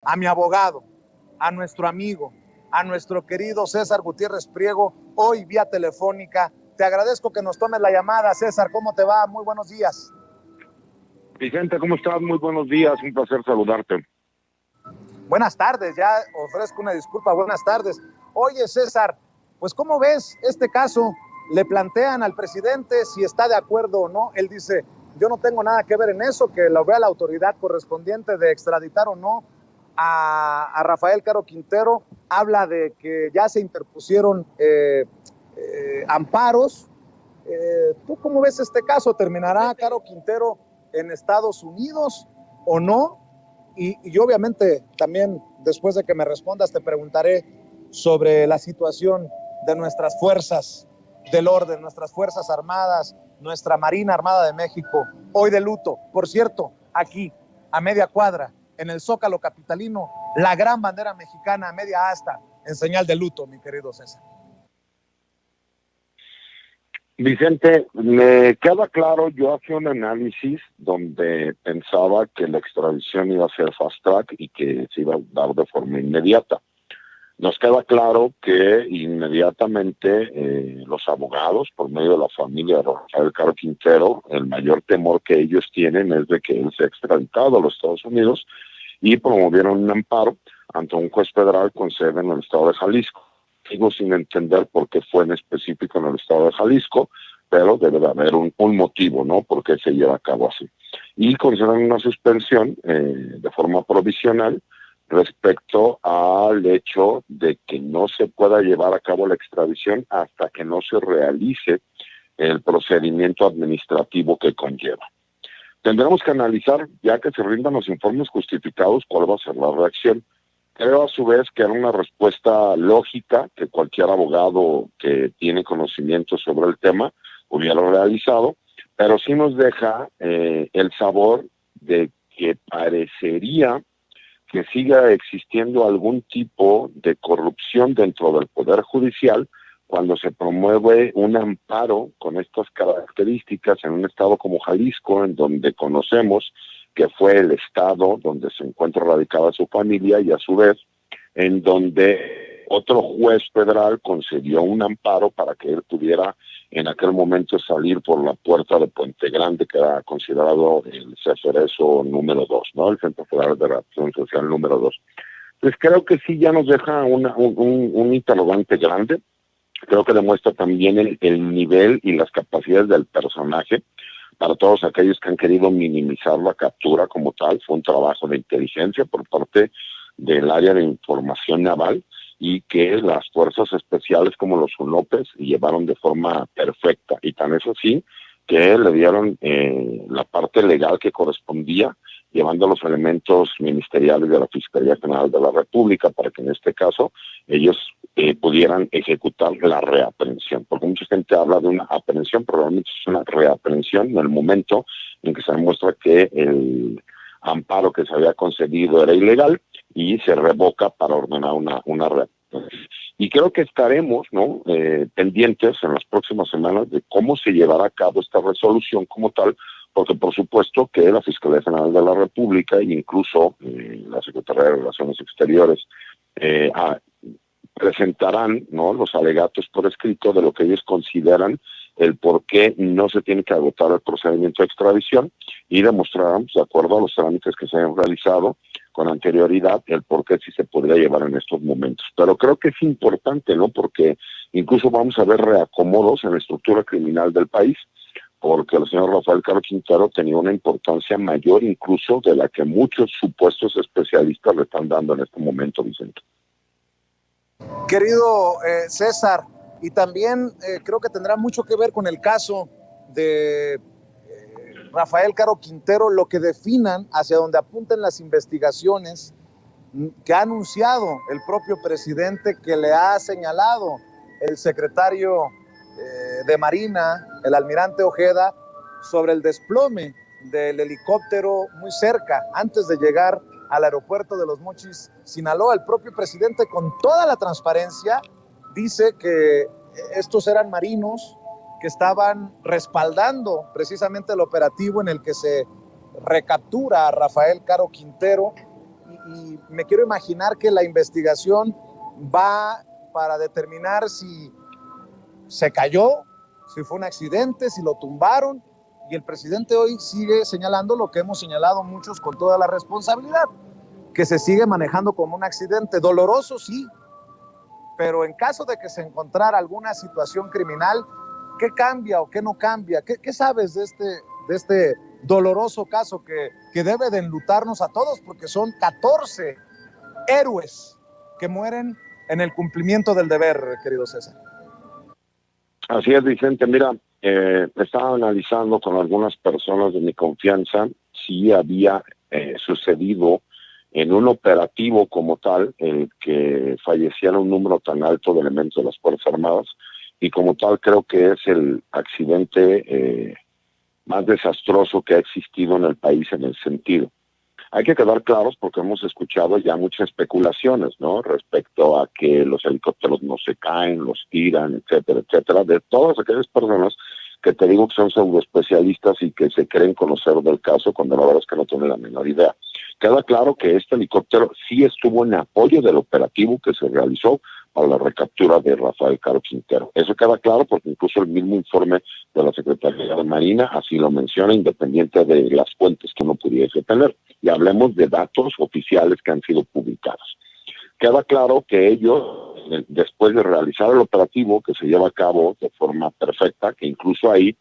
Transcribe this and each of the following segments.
a mi abogado, a nuestro amigo, a nuestro querido César Gutiérrez Priego, hoy vía telefónica. Te agradezco que nos tomes la llamada, César. ¿Cómo te va? Muy buenos días. Vicente, ¿cómo estás? Muy buenos días, un placer saludarte. Buenas tardes, ya ofrezco una disculpa, buenas tardes. Oye, César, pues ¿cómo ves este caso? Le plantean al presidente si está de acuerdo o no. Él dice, yo no tengo nada que ver en eso, que lo vea la autoridad correspondiente de extraditar o no a Rafael Caro Quintero. Habla de que ya se interpusieron amparos. ¿Tú cómo ves este caso? ¿Terminará Caro Quintero en Estados Unidos o no? Y obviamente también después de que me respondas te preguntaré sobre la situación de nuestras fuerzas del orden, nuestras fuerzas armadas, nuestra Marina Armada de México, hoy de luto. Por cierto, aquí, a media cuadra, en el Zócalo capitalino, la gran bandera mexicana a media asta, en señal de luto, mi querido César. Vicente, me queda claro, yo hacía un análisis donde pensaba que la extradición iba a ser fast track y que se iba a dar de forma inmediata. Nos queda claro que inmediatamente los abogados, por medio de la familia de Rafael Caro Quintero, el mayor temor que ellos tienen es de que él sea extraditado a los Estados Unidos y promovieron un amparo ante un juez federal con sede en el estado de Jalisco. Sigo sin entender por qué fue en específico en el estado de Jalisco, pero debe de haber un motivo, ¿no? Por qué se lleva a cabo así. Y conceden una suspensión de forma provisional respecto al hecho de que no se pueda llevar a cabo la extradición hasta que no se realice el procedimiento administrativo que conlleva. Tendremos que analizar, ya que se rindan los informes justificados, cuál va a ser la reacción. Creo a su vez que era una respuesta lógica que cualquier abogado que tiene conocimiento sobre el tema hubiera realizado, pero sí nos deja el sabor de que parecería que siga existiendo algún tipo de corrupción dentro del Poder Judicial cuando se promueve un amparo con estas características en un estado como Jalisco, en donde conocemos que fue el estado donde se encuentra radicada su familia y a su vez en donde otro juez federal concedió un amparo para que él pudiera en aquel momento salir por la puerta de Puente Grande, que era considerado el CFRESO número 2, ¿no? El Centro Federal de Reacción Social número 2. Entonces creo que sí ya nos deja un interrogante grande. Creo que demuestra también el nivel y las capacidades del personaje. Para todos aquellos que han querido minimizar la captura como tal, fue un trabajo de inteligencia por parte del área de información naval y que las fuerzas especiales como los UNOPES llevaron de forma perfecta. Y tan es así que le dieron la parte legal que correspondía, llevando los elementos ministeriales de la Fiscalía General de la República para que en este caso ellos pudieran ejecutar la reaprehensión, porque mucha gente habla de una aprehensión, pero realmente es una reaprehensión en el momento en que se demuestra que el amparo que se había concedido era ilegal y se revoca para ordenar una reaprehensión. Y creo que estaremos, ¿no? Pendientes en las próximas semanas de cómo se llevará a cabo esta resolución como tal, porque por supuesto que la Fiscalía General de la República e incluso la Secretaría de Relaciones Exteriores presentarán, ¿no?, los alegatos por escrito de lo que ellos consideran el por qué no se tiene que agotar el procedimiento de extradición y demostrarán, de acuerdo a los trámites que se han realizado con anterioridad, el por qué sí se podría llevar en estos momentos. Pero creo que es importante, ¿no?, porque incluso vamos a ver reacomodos en la estructura criminal del país, porque el señor Rafael Caro Quintero tenía una importancia mayor incluso de la que muchos supuestos especialistas le están dando en este momento, Vicente. Querido César, y también creo que tendrá mucho que ver con el caso de Rafael Caro Quintero, lo que definan hacia donde apunten las investigaciones que ha anunciado el propio presidente, que le ha señalado el secretario de Marina, el almirante Ojeda, sobre el desplome del helicóptero muy cerca, antes de llegar al aeropuerto de Los Mochis, Sinaloa. El propio presidente, con toda la transparencia, dice que estos eran marinos que estaban respaldando precisamente el operativo en el que se recaptura a Rafael Caro Quintero y me quiero imaginar que la investigación va para determinar si se cayó, si fue un accidente, si lo tumbaron, y el presidente hoy sigue señalando lo que hemos señalado muchos con toda la responsabilidad, que se sigue manejando como un accidente doloroso, sí, pero en caso de que se encontrara alguna situación criminal, ¿qué cambia o qué no cambia? ¿Qué sabes de este doloroso caso que debe de enlutarnos a todos? Porque son 14 héroes que mueren en el cumplimiento del deber, querido César. Así es, Vicente. Mira, estaba analizando con algunas personas de mi confianza si había sucedido en un operativo como tal el que falleciera un número tan alto de elementos de las Fuerzas Armadas, y como tal creo que es el accidente más desastroso que ha existido en el país en el sentido. Hay que quedar claros porque hemos escuchado ya muchas especulaciones, ¿no? Respecto a que los helicópteros no se caen, los tiran, etcétera, etcétera, de todas aquellas personas que te digo que son pseudoespecialistas y que se creen conocer del caso cuando la verdad es que no tienen la menor idea. Queda claro que este helicóptero sí estuvo en apoyo del operativo que se realizó para la recaptura de Rafael Caro Quintero. Eso queda claro porque incluso el mismo informe de la Secretaría de Marina así lo menciona, independiente de las fuentes que uno pudiese tener. Y hablemos de datos oficiales que han sido publicados. Queda claro que ellos, después de realizar el operativo que se lleva a cabo de forma perfecta, que incluso ahí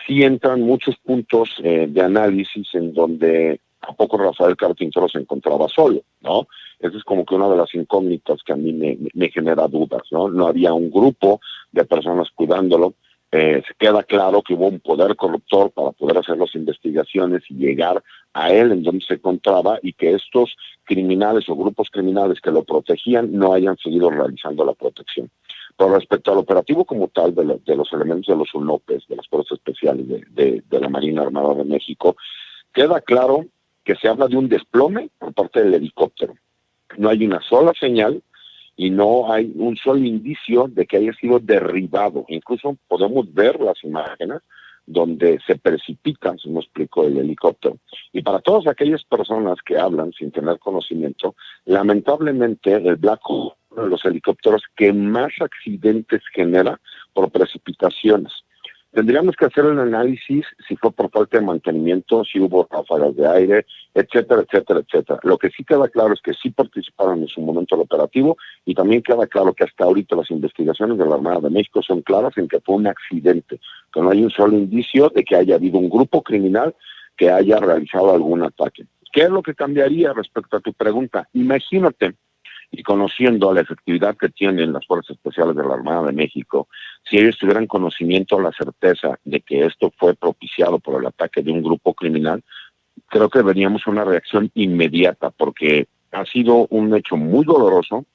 sí entran muchos puntos de análisis en donde a poco Rafael Caro Quintero se encontraba solo, ¿no? Esa es como que una de las incógnitas que a mí me genera dudas, ¿no? No había un grupo de personas cuidándolo. Se queda claro que hubo un poder corruptor para poder hacer las investigaciones y llegar a él en donde se encontraba, y que estos criminales o grupos criminales que lo protegían no hayan seguido realizando la protección. Pero respecto al operativo como tal de los elementos de los UNOPES, de las Fuerzas Especiales de la Marina Armada de México, queda claro que se habla de un desplome por parte del helicóptero. No hay una sola señal y no hay un solo indicio de que haya sido derribado. Incluso podemos ver las imágenes donde se precipita, se me explicó, el helicóptero. Y para todas aquellas personas que hablan sin tener conocimiento, lamentablemente el Black Hawk, uno de los helicópteros que más accidentes genera por precipitaciones. Tendríamos que hacer un análisis si fue por falta de mantenimiento, si hubo ráfagas de aire, etcétera, etcétera, etcétera. Lo que sí queda claro es que sí participaron en su momento el operativo, y también queda claro que hasta ahorita las investigaciones de la Armada de México son claras en que fue un accidente, que no hay un solo indicio de que haya habido un grupo criminal que haya realizado algún ataque. ¿Qué es lo que cambiaría respecto a tu pregunta? Imagínate, y conociendo la efectividad que tienen las Fuerzas Especiales de la Armada de México, si ellos tuvieran conocimiento o la certeza de que esto fue propiciado por el ataque de un grupo criminal, creo que veríamos una reacción inmediata, porque ha sido un hecho muy doloroso,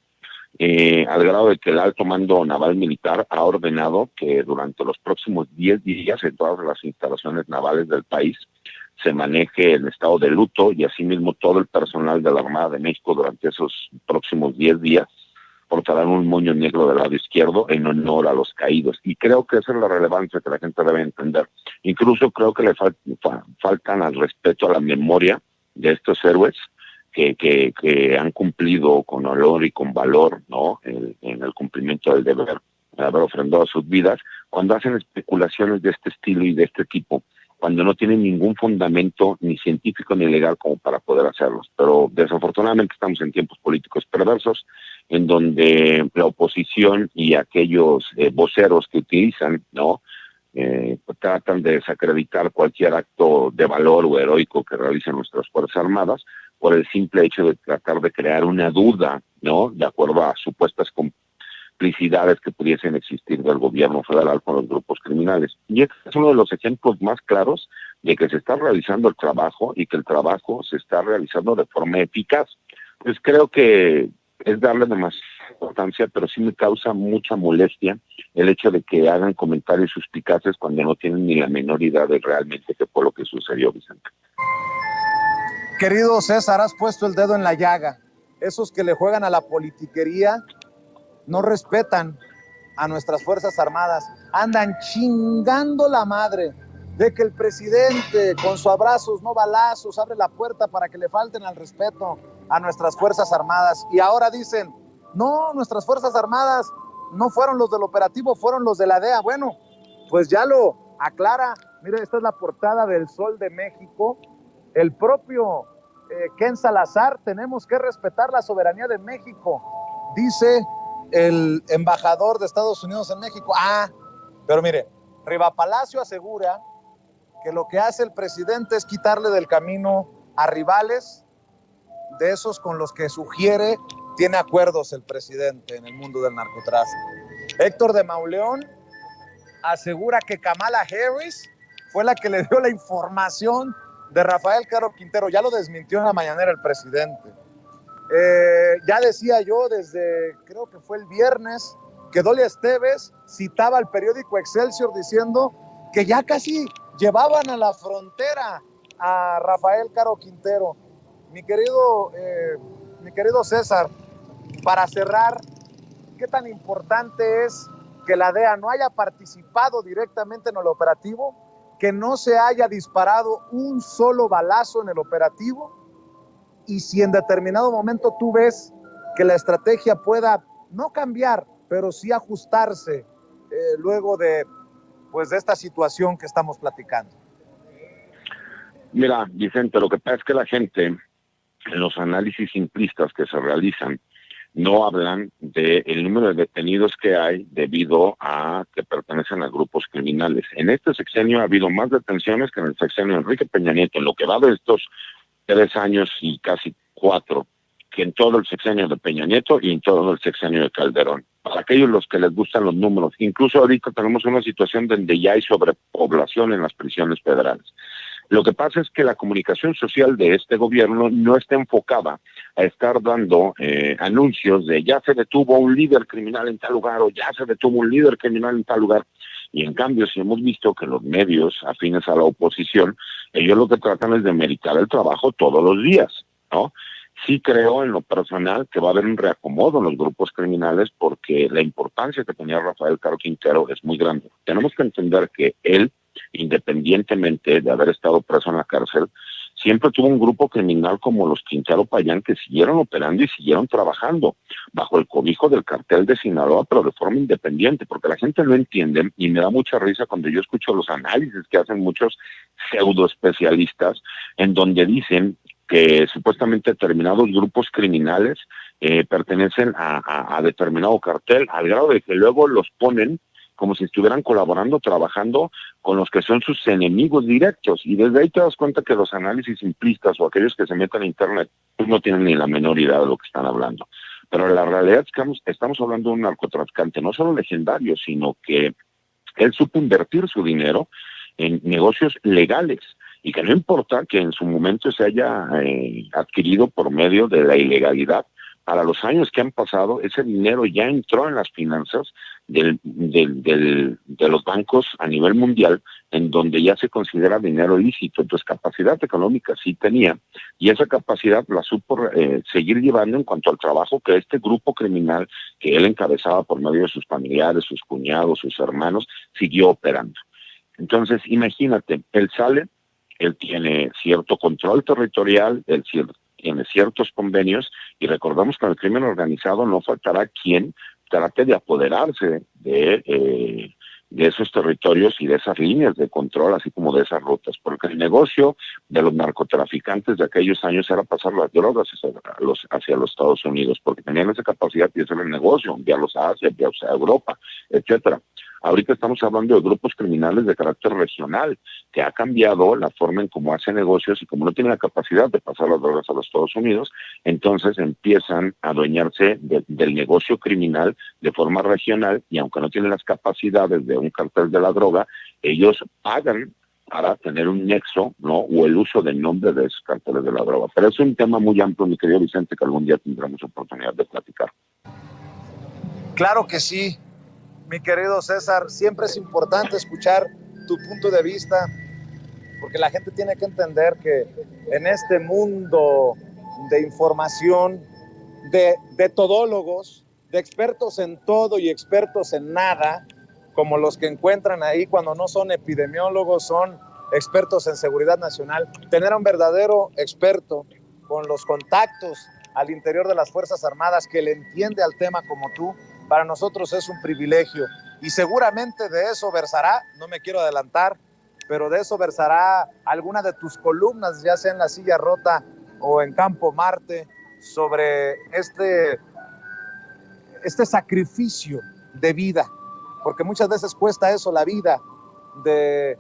al grado de que el alto mando naval militar ha ordenado que durante los próximos 10 días en todas las instalaciones navales del país se maneje el estado de luto, y asimismo todo el personal de la Armada de México durante esos próximos 10 días portarán un moño negro del lado izquierdo en honor a los caídos. Y creo que esa es la relevancia que la gente debe entender. Incluso creo que le faltan al respeto a la memoria de estos héroes que han cumplido con honor y con valor, ¿no? En el cumplimiento del deber, de haber ofrendado sus vidas, cuando hacen especulaciones de este estilo y de este tipo, cuando no tienen ningún fundamento ni científico ni legal como para poder hacerlos. Pero desafortunadamente estamos en tiempos políticos perversos, en donde la oposición y aquellos voceros que utilizan, ¿no? Tratan de desacreditar cualquier acto de valor o heroico que realicen nuestras Fuerzas Armadas por el simple hecho de tratar de crear una duda, ¿no? De acuerdo a supuestas complicidades que pudiesen existir del gobierno federal con los grupos criminales. Y este es uno de los ejemplos más claros de que se está realizando el trabajo y que el trabajo se está realizando de forma eficaz. Pues creo que es darle demasiada importancia, pero sí me causa mucha molestia el hecho de que hagan comentarios suspicaces cuando no tienen ni la menor idea de realmente qué fue lo que sucedió, Vicente. Querido César, has puesto el dedo en la llaga. Esos que le juegan a la politiquería no respetan a nuestras Fuerzas Armadas, andan chingando la madre de que el presidente con sus abrazos no balazos abre la puerta para que le falten al respeto a nuestras Fuerzas Armadas. Y ahora dicen, no, nuestras Fuerzas Armadas no fueron los del operativo, fueron los de la DEA. Bueno, pues ya lo aclara. Miren, esta es la portada del Sol de México. El propio Ken Salazar, tenemos que respetar la soberanía de México, dice el embajador de Estados Unidos en México. Pero mire, Riva Palacio asegura que lo que hace el presidente es quitarle del camino a rivales de esos con los que sugiere tiene acuerdos el presidente en el mundo del narcotráfico. Héctor de Mauleón asegura que Kamala Harris fue la que le dio la información de Rafael Caro Quintero. Ya lo desmintió en la mañanera el presidente. Ya decía yo desde, creo que fue el viernes, que Dolia Esteves citaba al periódico Excelsior diciendo que ya casi llevaban a la frontera a Rafael Caro Quintero. Mi querido César, para cerrar, ¿qué tan importante es que la DEA no haya participado directamente en el operativo, que no se haya disparado un solo balazo en el operativo? Y si en determinado momento tú ves que la estrategia pueda no cambiar, pero sí ajustarse luego de esta situación que estamos platicando. Mira, Vicente, lo que pasa es que la gente, en los análisis simplistas que se realizan, no hablan del número de detenidos que hay debido a que pertenecen a grupos criminales. En este sexenio ha habido más detenciones que en el sexenio de Enrique Peña Nieto, en lo que va de estos 3 años y casi 4, que en todo el sexenio de Peña Nieto y en todo el sexenio de Calderón. Para aquellos los que les gustan los números, incluso ahorita tenemos una situación donde ya hay sobrepoblación en las prisiones federales. Lo que pasa es que la comunicación social de este gobierno no está enfocada a estar dando anuncios de ya se detuvo un líder criminal en tal lugar o ya se detuvo un líder criminal en tal lugar. Y en cambio, si hemos visto que los medios afines a la oposición, ellos lo que tratan es de meritar el trabajo todos los días, ¿no? Sí creo en lo personal que va a haber un reacomodo en los grupos criminales porque la importancia que tenía Rafael Caro Quintero es muy grande. Tenemos que entender que él, independientemente de haber estado preso en la cárcel, siempre tuvo un grupo criminal como los Quintero Payán que siguieron operando y siguieron trabajando bajo el cobijo del cartel de Sinaloa, pero de forma independiente, porque la gente no entiende y me da mucha risa cuando yo escucho los análisis que hacen muchos pseudo especialistas en donde dicen que supuestamente determinados grupos criminales pertenecen a determinado cartel, al grado de que luego los ponen como si estuvieran colaborando, trabajando con los que son sus enemigos directos. Y desde ahí te das cuenta que los análisis simplistas o aquellos que se meten a Internet pues no tienen ni la menor idea de lo que están hablando. Pero la realidad es que estamos hablando de un narcotraficante no solo legendario, sino que él supo invertir su dinero en negocios legales y que no importa que en su momento se haya adquirido por medio de la ilegalidad, para los años que han pasado, ese dinero ya entró en las finanzas de los bancos a nivel mundial, en donde ya se considera dinero lícito. Entonces, capacidad económica sí tenía, y esa capacidad la supo seguir llevando en cuanto al trabajo que este grupo criminal, que él encabezaba por medio de sus familiares, sus cuñados, sus hermanos, siguió operando. Entonces, imagínate, él sale, él tiene cierto control territorial, él tiene ciertos convenios, y recordamos que en el crimen organizado no faltará quien trate de apoderarse de esos territorios y de esas líneas de control, así como de esas rutas, porque el negocio de los narcotraficantes de aquellos años era pasar las drogas hacia los Estados Unidos, porque tenían esa capacidad de hacer el negocio, enviarlos a Asia, enviarlos a Europa, etcétera. Ahorita estamos hablando de grupos criminales de carácter regional, que ha cambiado la forma en cómo hace negocios, y como no tienen la capacidad de pasar las drogas a los Estados Unidos, entonces empiezan a adueñarse del negocio criminal de forma regional, y aunque no tienen las capacidades de un cartel de la droga, ellos pagan para tener un nexo, ¿no? O el uso del nombre de esos carteles de la droga. Pero es un tema muy amplio, mi querido Vicente, que algún día tendremos oportunidad de platicar. Claro que sí. Mi querido César, siempre es importante escuchar tu punto de vista, porque la gente tiene que entender que en este mundo de información, de todólogos, de expertos en todo y expertos en nada, como los que encuentran ahí cuando no son epidemiólogos, son expertos en seguridad nacional. Tener a un verdadero experto con los contactos al interior de las Fuerzas Armadas que le entiende al tema como tú, para nosotros es un privilegio. Y seguramente de eso versará, no me quiero adelantar, pero de eso versará alguna de tus columnas, ya sea en La Silla Rota o en Campo Marte, sobre este sacrificio de vida, porque muchas veces cuesta eso, la vida de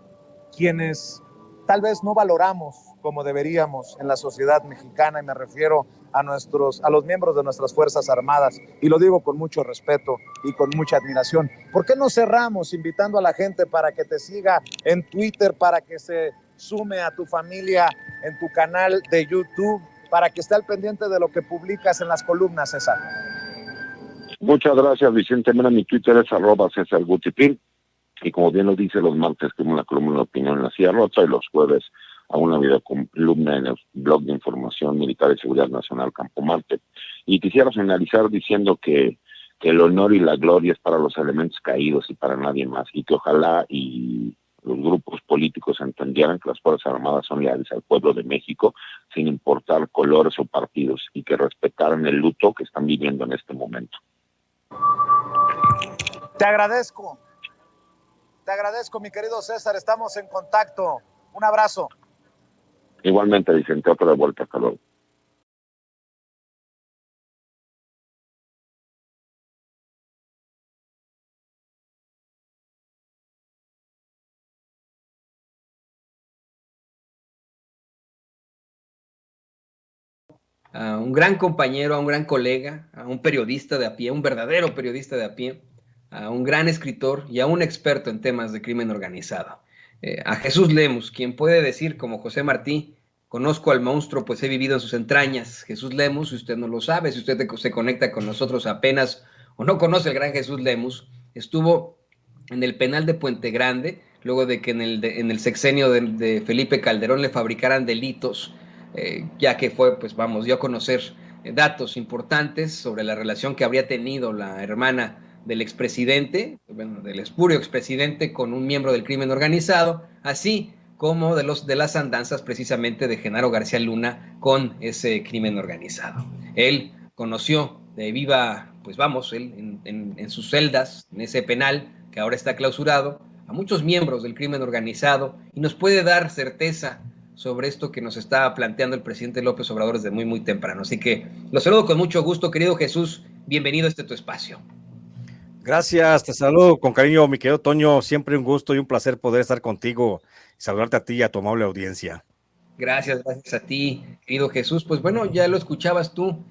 quienes tal vez no valoramos como deberíamos en la sociedad mexicana, y me refiero a los miembros de nuestras Fuerzas Armadas, y lo digo con mucho respeto y con mucha admiración. ¿Por qué no cerramos invitando a la gente para que te siga en Twitter, para que se sume a tu familia en tu canal de YouTube, para que esté al pendiente de lo que publicas en las columnas, César? Muchas gracias, Vicente. Mira, mi Twitter es @CésarGutipin, y como bien lo dice, los martes escribo una columna de opinión en La Silla Rota, y los jueves a una videocolumna en el blog de información militar y seguridad nacional Campo Marte. Y quisiera finalizar diciendo que el honor y la gloria es para los elementos caídos y para nadie más, y que ojalá y los grupos políticos entendieran que las Fuerzas Armadas son leales al pueblo de México, sin importar colores o partidos, y que respetaran el luto que están viviendo en este momento. Te agradezco, mi querido César, estamos en contacto. Un abrazo. Igualmente, Vicente, otra de vuelta, hasta luego. A un gran compañero, a un gran colega, a un periodista de a pie, un verdadero periodista de a pie, a un gran escritor y a un experto en temas de crimen organizado. A Jesús Lemus, quien puede decir, como José Martí, conozco al monstruo, pues he vivido en sus entrañas. Jesús Lemus, si usted no lo sabe, si usted se conecta con nosotros apenas o no conoce al gran Jesús Lemus, estuvo en el penal de Puente Grande, luego de que en el sexenio de Felipe Calderón le fabricaran delitos, ya que fue, pues vamos, dio a conocer datos importantes sobre la relación que habría tenido la hermana del expresidente, bueno, del espurio expresidente, con un miembro del crimen organizado, así como de las andanzas precisamente de Genaro García Luna con ese crimen organizado. Él conoció de viva, pues vamos, él en sus celdas, en ese penal que ahora está clausurado, a muchos miembros del crimen organizado, y nos puede dar certeza sobre esto que nos está planteando el presidente López Obrador desde muy, muy temprano. Así que los saludo con mucho gusto, querido Jesús, bienvenido a tu espacio. Gracias, te saludo con cariño, mi querido Toño, siempre un gusto y un placer poder estar contigo y saludarte a ti y a tu amable audiencia. Gracias a ti, querido Jesús. Pues bueno, ya lo escuchabas tú,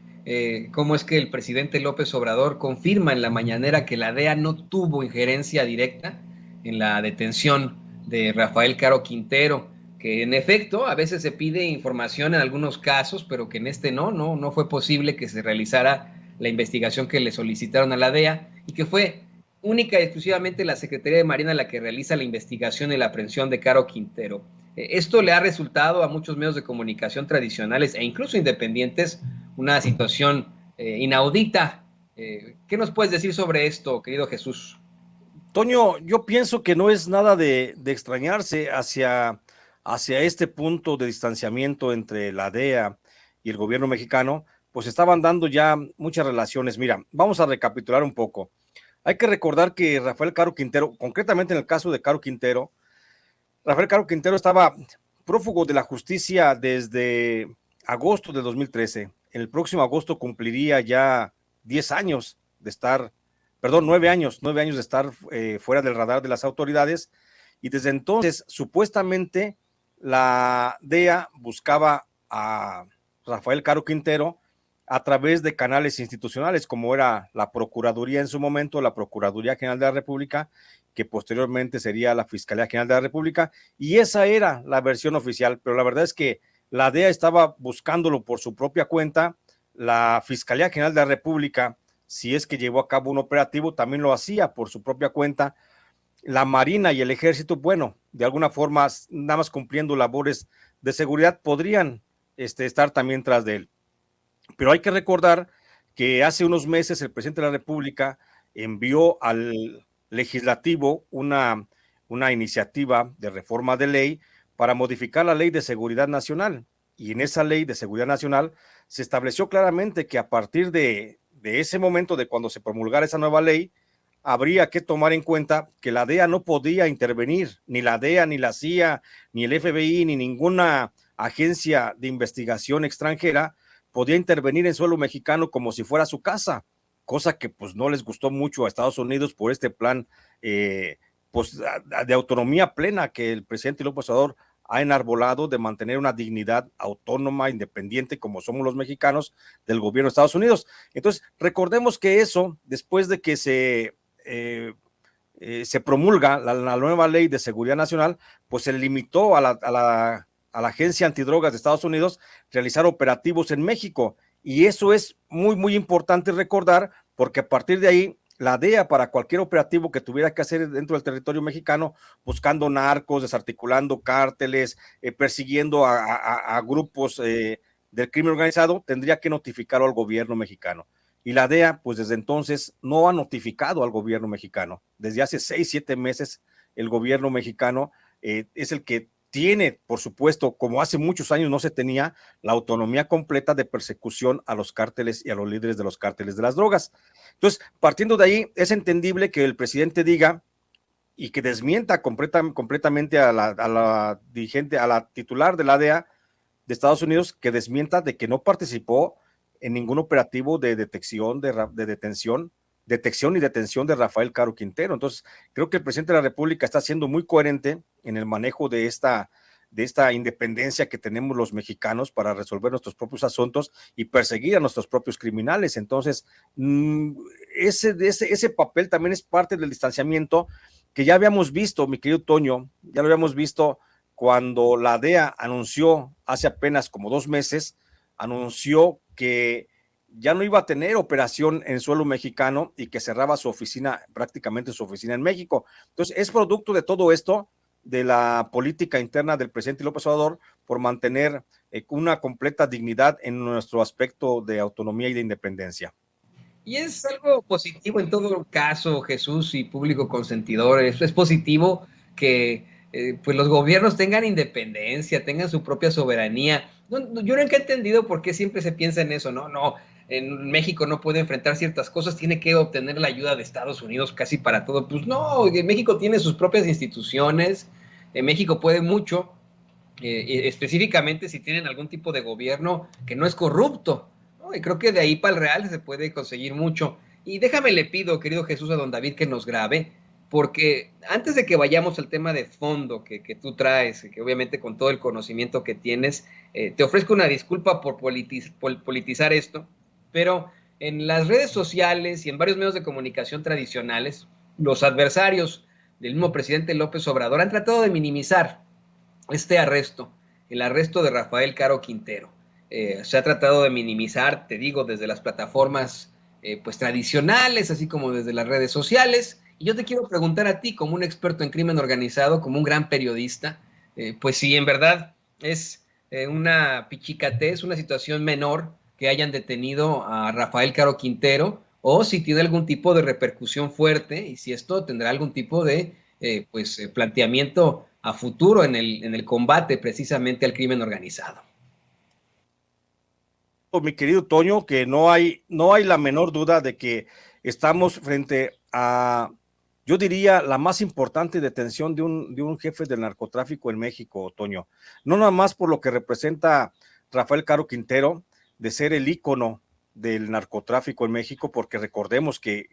cómo es que el presidente López Obrador confirma en la mañanera que la DEA no tuvo injerencia directa en la detención de Rafael Caro Quintero, que en efecto a veces se pide información en algunos casos, pero que en este no fue posible que se realizara la investigación que le solicitaron a la DEA, y que fue única y exclusivamente la Secretaría de Marina la que realiza la investigación y la aprehensión de Caro Quintero. Esto le ha resultado a muchos medios de comunicación tradicionales e incluso independientes una situación inaudita. ¿Qué nos puedes decir sobre esto, querido Jesús? Toño, yo pienso que no es nada de extrañarse hacia este punto de distanciamiento entre la DEA y el gobierno mexicano, pues estaban dando ya muchas relaciones. Mira, vamos a recapitular un poco. Hay que recordar que Rafael Caro Quintero, concretamente en el caso de Caro Quintero, Rafael Caro Quintero estaba prófugo de la justicia desde agosto de 2013. En el próximo agosto cumpliría ya 10 años de estar, perdón, 9 años de estar fuera del radar de las autoridades, y desde entonces supuestamente la DEA buscaba a Rafael Caro Quintero a través de canales institucionales, como era la Procuraduría en su momento, la Procuraduría General de la República, que posteriormente sería la Fiscalía General de la República, y esa era la versión oficial, pero la verdad es que la DEA estaba buscándolo por su propia cuenta. La Fiscalía General de la República, si es que llevó a cabo un operativo, también lo hacía por su propia cuenta. La Marina y el Ejército, bueno, de alguna forma, nada más cumpliendo labores de seguridad, podrían estar también tras de él. Pero hay que recordar que hace unos meses el presidente de la República envió al legislativo una iniciativa de reforma de ley para modificar la Ley de Seguridad Nacional. Y en esa Ley de Seguridad Nacional se estableció claramente que a partir de ese momento, de cuando se promulgara esa nueva ley, habría que tomar en cuenta que la DEA no podía intervenir, ni la DEA, ni la CIA, ni el FBI, ni ninguna agencia de investigación extranjera podía intervenir en suelo mexicano como si fuera su casa, cosa que pues no les gustó mucho a Estados Unidos por este plan pues, de autonomía plena que el presidente López Obrador ha enarbolado, de mantener una dignidad autónoma, independiente, como somos los mexicanos, del gobierno de Estados Unidos. Entonces, recordemos que eso, después de que se promulga la nueva Ley de Seguridad Nacional, pues se limitó a la Agencia Antidrogas de Estados Unidos realizar operativos en México. Y eso es muy, muy importante recordar, porque a partir de ahí, la DEA, para cualquier operativo que tuviera que hacer dentro del territorio mexicano, buscando narcos, desarticulando cárteles, persiguiendo a grupos del crimen organizado, tendría que notificarlo al gobierno mexicano. Y la DEA, pues desde entonces, no ha notificado al gobierno mexicano. Desde hace 6, 7 meses, el gobierno mexicano es el que tiene, por supuesto, como hace muchos años no se tenía, la autonomía completa de persecución a los cárteles y a los líderes de los cárteles de las drogas. Entonces, partiendo de ahí, es entendible que el presidente diga y que desmienta completamente a la dirigente, a la titular de la DEA de Estados Unidos, que desmienta de que no participó en ningún operativo de detección y detención de Rafael Caro Quintero. Entonces, creo que el presidente de la República está siendo muy coherente en el manejo de esta independencia que tenemos los mexicanos para resolver nuestros propios asuntos y perseguir a nuestros propios criminales. Entonces, ese papel también es parte del distanciamiento que ya habíamos visto, mi querido Toño, ya lo habíamos visto cuando la DEA anunció hace apenas como 2 meses, anunció que ya no iba a tener operación en suelo mexicano y que cerraba su oficina, prácticamente su oficina en México. Entonces, es producto de todo esto, de la política interna del presidente López Obrador por mantener una completa dignidad en nuestro aspecto de autonomía y de independencia. Y es algo positivo en todo caso, Jesús y público consentidor. Es positivo que pues los gobiernos tengan independencia, tengan su propia soberanía. Yo nunca he entendido por qué siempre se piensa en eso, no, en México no puede enfrentar ciertas cosas, tiene que obtener la ayuda de Estados Unidos casi para todo. Pues no, México tiene sus propias instituciones, México puede mucho, específicamente si tienen algún tipo de gobierno que no es corrupto, ¿no? Y creo que de ahí para el real se puede conseguir mucho. Y déjame le pido, querido Jesús, a don David que nos grabe, porque antes de que vayamos al tema de fondo que tú traes, que obviamente con todo el conocimiento que tienes, te ofrezco una disculpa por politizar esto, pero en las redes sociales y en varios medios de comunicación tradicionales, los adversarios del mismo presidente López Obrador han tratado de minimizar este arresto, el arresto de Rafael Caro Quintero. Se ha tratado de minimizar, te digo, desde las plataformas pues tradicionales, así como desde las redes sociales. Y yo te quiero preguntar a ti, como un experto en crimen organizado, como un gran periodista, pues si en verdad es una pichicatez, una situación menor que hayan detenido a Rafael Caro Quintero, o si tiene algún tipo de repercusión fuerte y si esto tendrá algún tipo de planteamiento a futuro en el combate precisamente al crimen organizado. Mi querido Toño, que no hay la menor duda de que estamos frente a, yo diría, la más importante detención de un jefe del narcotráfico en México, Toño. No nada más por lo que representa Rafael Caro Quintero, de ser el ícono del narcotráfico en México, porque recordemos que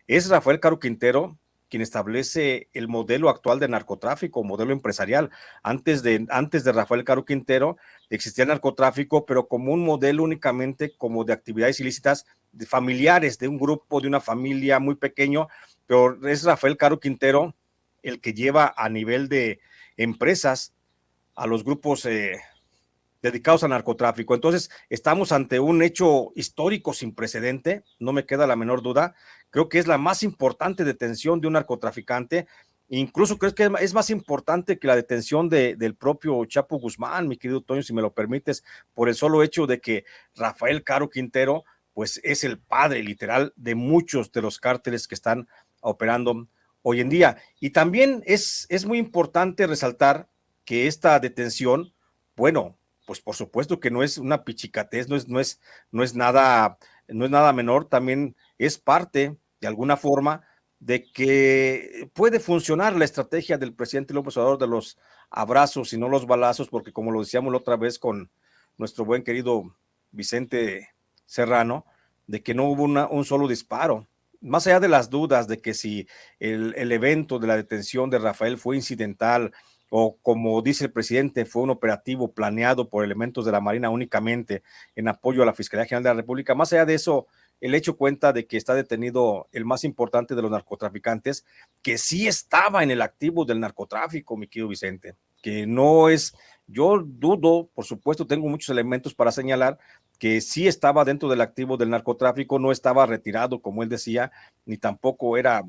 es Rafael Caro Quintero quien establece el modelo actual de narcotráfico, modelo empresarial. Antes de Rafael Caro Quintero existía el narcotráfico, pero como un modelo únicamente como de actividades ilícitas de familiares, de un grupo, de una familia muy pequeño, pero es Rafael Caro Quintero el que lleva a nivel de empresas a los grupos dedicados al narcotráfico. Entonces, estamos ante un hecho histórico sin precedente, no me queda la menor duda. Creo que es la más importante detención de un narcotraficante. Incluso creo que es más importante que la detención del propio Chapo Guzmán, mi querido Toño, si me lo permites, por el solo hecho de que Rafael Caro Quintero, pues es el padre literal de muchos de los cárteles que están operando hoy en día. Y también es muy importante resaltar que esta detención, bueno, pues por supuesto que no es una pichicatez, no es nada menor, también es parte, de alguna forma, de que puede funcionar la estrategia del presidente López Obrador de los abrazos y no los balazos, porque como lo decíamos la otra vez con nuestro buen querido Vicente Serrano, de que no hubo un solo disparo. Más allá de las dudas de que si el evento de la detención de Rafael fue incidental o, como dice el presidente, fue un operativo planeado por elementos de la Marina únicamente en apoyo a la Fiscalía General de la República, más allá de eso, el hecho cuenta de que está detenido el más importante de los narcotraficantes, que sí estaba en el activo del narcotráfico, mi querido Vicente, que no es, yo dudo, por supuesto, tengo muchos elementos para señalar que sí estaba dentro del activo del narcotráfico, no estaba retirado, como él decía, ni tampoco era,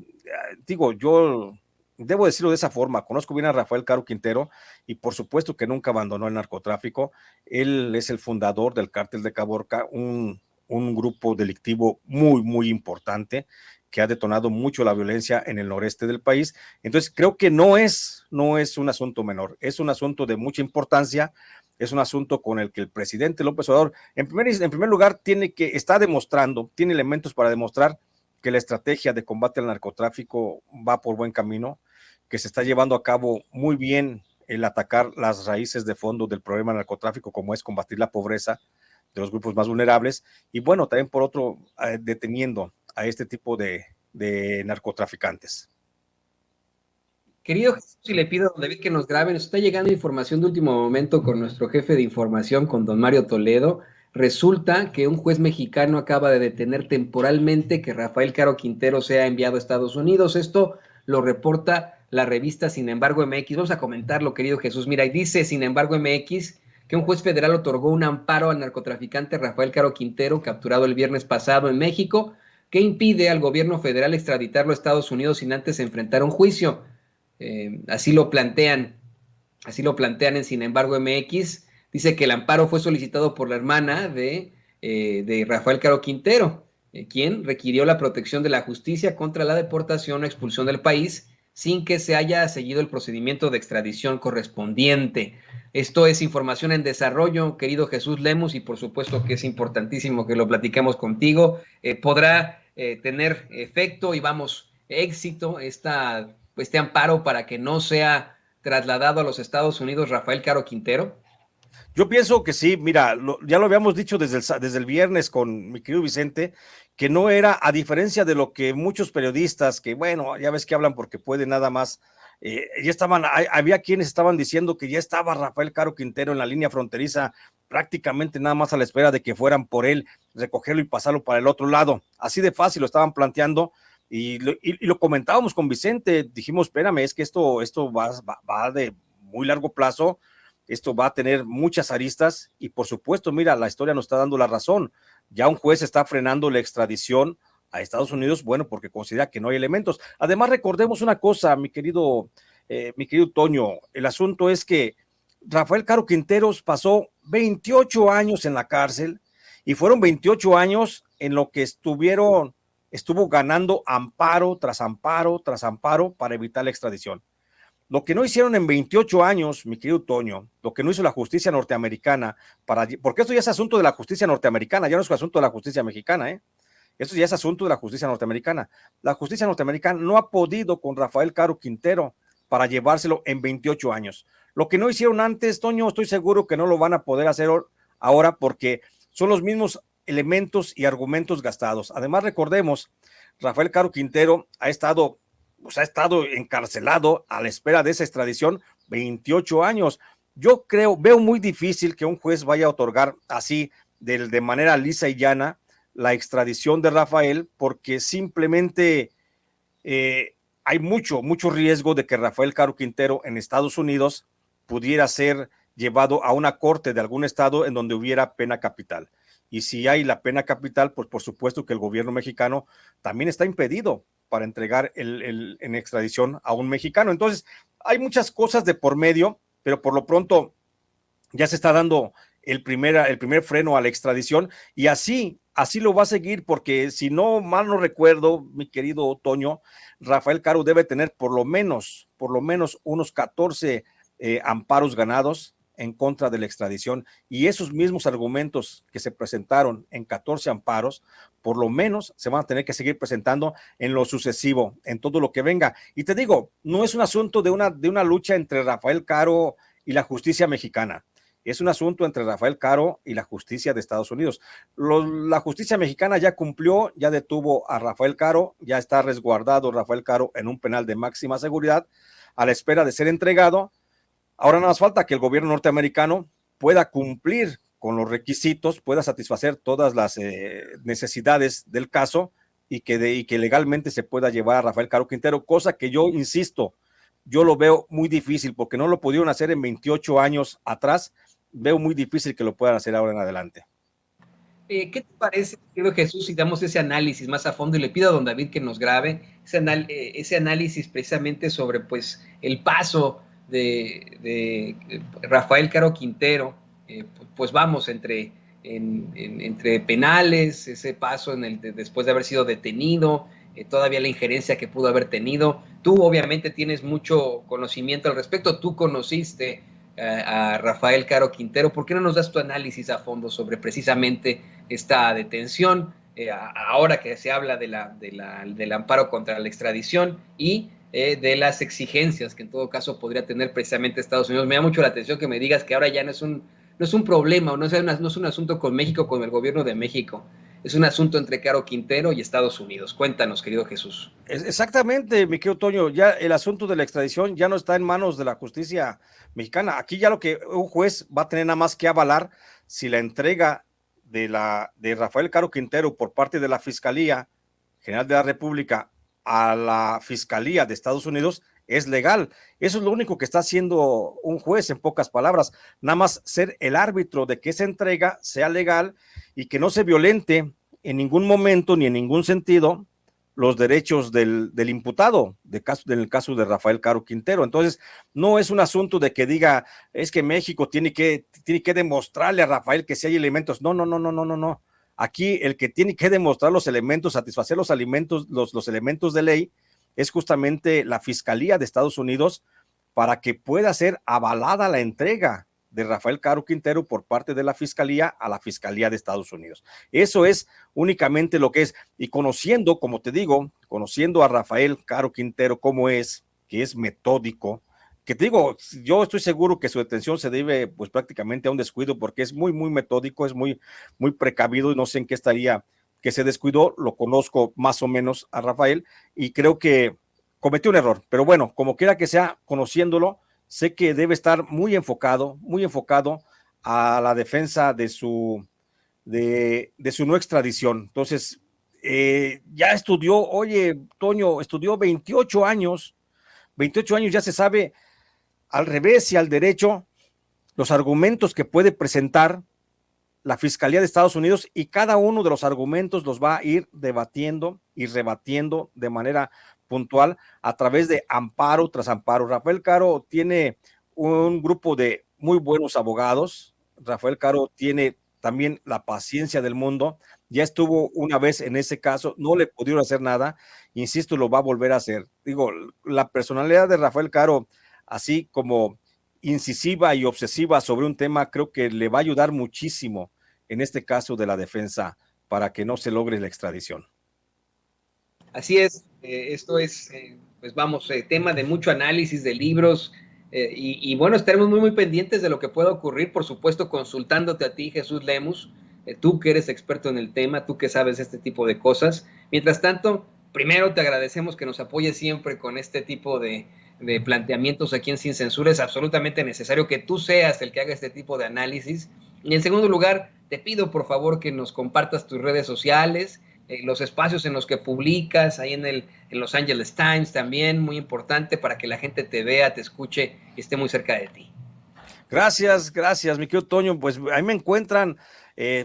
digo, yo debo decirlo de esa forma, conozco bien a Rafael Caro Quintero y por supuesto que nunca abandonó el narcotráfico. Él es el fundador del Cártel de Caborca, un grupo delictivo muy importante que ha detonado mucho la violencia en el noreste del país. Entonces creo que no es un asunto menor, es un asunto de mucha importancia, es un asunto con el que el presidente López Obrador, en primer lugar, está demostrando, tiene elementos para demostrar que la estrategia de combate al narcotráfico va por buen camino, que se está llevando a cabo muy bien el atacar las raíces de fondo del problema del narcotráfico, como es combatir la pobreza de los grupos más vulnerables, y bueno, también por otro, deteniendo a este tipo de narcotraficantes. Querido Jesús, y le pido a David que nos grabe, nos está llegando información de último momento con nuestro jefe de información, con don Mario Toledo. Resulta que un juez mexicano acaba de detener temporalmente que Rafael Caro Quintero sea enviado a Estados Unidos. Esto lo reporta la revista Sin Embargo MX. Vamos a comentarlo, querido Jesús. Mira, y dice Sin Embargo MX que un juez federal otorgó un amparo al narcotraficante Rafael Caro Quintero, capturado el viernes pasado en México, que impide al gobierno federal extraditarlo a Estados Unidos sin antes enfrentar un juicio. Así lo plantean en Sin Embargo MX. Dice que el amparo fue solicitado por la hermana de Rafael Caro Quintero, quien requirió la protección de la justicia contra la deportación o expulsión del país sin que se haya seguido el procedimiento de extradición correspondiente. Esto es información en desarrollo, querido Jesús Lemus, y por supuesto que es importantísimo que lo platiquemos contigo. Podrá tener efecto y éxito este amparo para que no sea trasladado a los Estados Unidos Rafael Caro Quintero. Yo pienso que sí, mira, ya lo habíamos dicho desde el viernes con mi querido Vicente, que no era, a diferencia de lo que muchos periodistas, que bueno, ya ves que hablan porque pueden nada más, había quienes estaban diciendo que ya estaba Rafael Caro Quintero en la línea fronteriza, prácticamente nada más a la espera de que fueran por él, recogerlo y pasarlo para el otro lado. Así de fácil lo estaban planteando. Y lo comentábamos con Vicente, dijimos, espérame, es que esto va de muy largo plazo, esto va a tener muchas aristas y por supuesto, mira, la historia nos está dando la razón. Ya un juez está frenando la extradición a Estados Unidos, bueno, porque considera que no hay elementos. Además, recordemos una cosa, mi querido Toño, el asunto es que Rafael Caro Quinteros pasó 28 años en la cárcel y fueron 28 años en lo que estuvo ganando amparo tras amparo tras amparo para evitar la extradición. Lo que no hicieron en 28 años, mi querido Toño, lo que no hizo la justicia norteamericana, porque esto ya es asunto de la justicia norteamericana, ya no es asunto de la justicia mexicana, esto ya es asunto de la justicia norteamericana. La justicia norteamericana no ha podido con Rafael Caro Quintero para llevárselo en 28 años. Lo que no hicieron antes, Toño, estoy seguro que no lo van a poder hacer ahora porque son los mismos elementos y argumentos gastados. Además, recordemos, Rafael Caro Quintero ha estado encarcelado a la espera de esa extradición 28 años. Yo veo muy difícil que un juez vaya a otorgar así de manera lisa y llana la extradición de Rafael, porque simplemente hay mucho riesgo de que Rafael Caro Quintero en Estados Unidos pudiera ser llevado a una corte de algún estado en donde hubiera pena capital. Y si hay la pena capital, pues por supuesto que el gobierno mexicano también está impedido para entregar en extradición a un mexicano. Entonces, hay muchas cosas de por medio, pero por lo pronto ya se está dando el primer freno a la extradición y así así lo va a seguir, porque si no mal no recuerdo, mi querido Toño, Rafael Caro debe tener por lo menos unos 14 amparos ganados en contra de la extradición, y esos mismos argumentos que se presentaron en 14 amparos, por lo menos se van a tener que seguir presentando en lo sucesivo, en todo lo que venga. Y te digo, no es un asunto de una lucha entre Rafael Caro y la justicia mexicana. Es un asunto entre Rafael Caro y la justicia de Estados Unidos. La justicia mexicana ya cumplió, ya detuvo a Rafael Caro, ya está resguardado Rafael Caro en un penal de máxima seguridad a la espera de ser entregado. Ahora nada más falta que el gobierno norteamericano pueda cumplir con los requisitos, pueda satisfacer todas las necesidades del caso y que legalmente se pueda llevar a Rafael Caro Quintero, cosa que yo insisto, yo lo veo muy difícil porque no lo pudieron hacer en 28 años atrás. Veo muy difícil que lo puedan hacer ahora en adelante. ¿Qué te parece, querido Jesús, si damos ese análisis más a fondo? Y le pido a don David que nos grabe ese análisis precisamente sobre pues el paso de Rafael Caro Quintero, pues vamos, entre penales, ese paso después de haber sido detenido, todavía la injerencia que pudo haber tenido. Tú obviamente tienes mucho conocimiento al respecto, tú conociste a Rafael Caro Quintero. ¿Por qué no nos das tu análisis a fondo sobre precisamente esta detención, ahora que se habla del amparo contra la extradición y de las exigencias que en todo caso podría tener precisamente Estados Unidos? Me da mucho la atención que me digas que ahora ya no es un problema, no es un asunto con México, con el gobierno de México. Es un asunto entre Caro Quintero y Estados Unidos. Cuéntanos, querido Jesús. Exactamente, mi querido Toño, ya el asunto de la extradición ya no está en manos de la justicia mexicana. Aquí ya lo que un juez va a tener nada más que avalar si la entrega de Rafael Caro Quintero por parte de la Fiscalía General de la República a la Fiscalía de Estados Unidos es legal. Eso es lo único que está haciendo un juez, en pocas palabras, nada más ser el árbitro de que esa entrega sea legal y que no se violente en ningún momento ni en ningún sentido los derechos del imputado, en el caso de Rafael Caro Quintero. Entonces, no es un asunto de que diga, es que México tiene que demostrarle a Rafael que sí hay elementos. No. Aquí el que tiene que demostrar los elementos, satisfacer los elementos de ley, es justamente la Fiscalía de Estados Unidos, para que pueda ser avalada la entrega de Rafael Caro Quintero por parte de la Fiscalía a la Fiscalía de Estados Unidos. Eso es únicamente lo que es. Y conociendo, como te digo, conociendo a Rafael Caro Quintero como es, que es metódico, que te digo, yo estoy seguro que su detención se debe pues prácticamente a un descuido, porque es muy metódico, es muy precavido, y no sé en qué estaría que se descuidó. Lo conozco más o menos a Rafael y creo que cometió un error, pero bueno, como quiera que sea, conociéndolo, sé que debe estar muy enfocado a la defensa de su no extradición. Entonces, ya estudió, oye, Toño, estudió 28 años ya se sabe al revés y al derecho los argumentos que puede presentar la Fiscalía de Estados Unidos, y cada uno de los argumentos los va a ir debatiendo y rebatiendo de manera puntual a través de amparo tras amparo. Rafael Caro tiene un grupo de muy buenos abogados. Rafael Caro tiene también la paciencia del mundo. Ya estuvo una vez en ese caso, no le pudieron hacer nada. Insisto, lo va a volver a hacer. Digo, la personalidad de Rafael Caro, así como incisiva y obsesiva sobre un tema, creo que le va a ayudar muchísimo en este caso de la defensa para que no se logre la extradición. Así es, esto es, pues vamos, tema de mucho análisis de libros, y bueno, estaremos muy pendientes de lo que pueda ocurrir, por supuesto, consultándote a ti, Jesús Lemus, tú que eres experto en el tema, tú que sabes este tipo de cosas. Mientras tanto, primero te agradecemos que nos apoyes siempre con este tipo de planteamientos aquí en Sin Censura. Es absolutamente necesario que tú seas el que haga este tipo de análisis. Y en segundo lugar, te pido por favor que nos compartas tus redes sociales, los espacios en los que publicas, ahí en Los Angeles Times también, muy importante para que la gente te vea, te escuche y esté muy cerca de ti. Gracias, mi querido Toño. Pues ahí me encuentran,